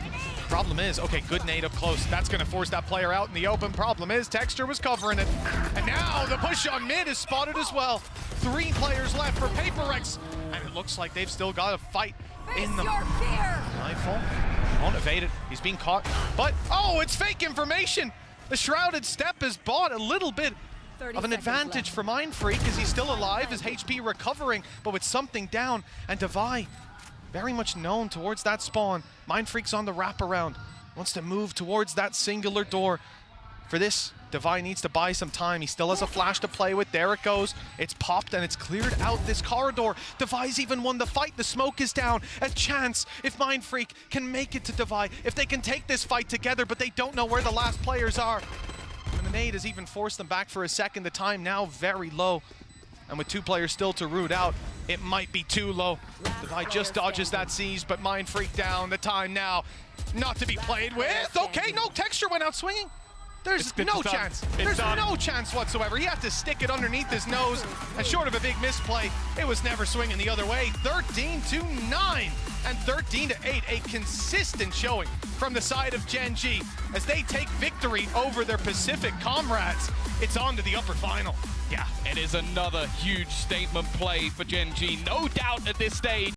Problem is, okay, good nade up close. That's going to force that player out in the open. Problem is, Texture was covering it. And now the push on mid is spotted as well. 3 players left for PRX. And it looks like they've still got a fight in them. Nightfall won't evade it. He's being caught. But, oh, it's fake information. The Shrouded Step has bought a little bit of an advantage for Mindfreak as he's still alive, his HP recovering, but with something down. And Devi, very much known towards that spawn. Mindfreak's on the wraparound, wants to move towards that singular door. For this, Devi needs to buy some time. He still has a flash to play with. There it goes. It's popped and it's cleared out this corridor. Devi's even won the fight. The smoke is down. A chance if Mindfreak can make it to Devi, if they can take this fight together, but they don't know where the last players are. And the nade has even forced them back for a second. The time now very low. And with 2 players still to root out, it might be too low. Devi just dodges that seize, but Mindfreak down. The time now not to be played with. Okay, no, Texture went out swinging. There's no chance. There's no chance whatsoever. He had to stick it underneath his nose, and short of a big misplay, it was never swinging the other way. 13-9 and 13-8, a consistent showing from the side of GenG as they take victory over their Pacific comrades. It's on to the upper final.
Yeah, it is another huge statement play for GenG, no doubt at this stage.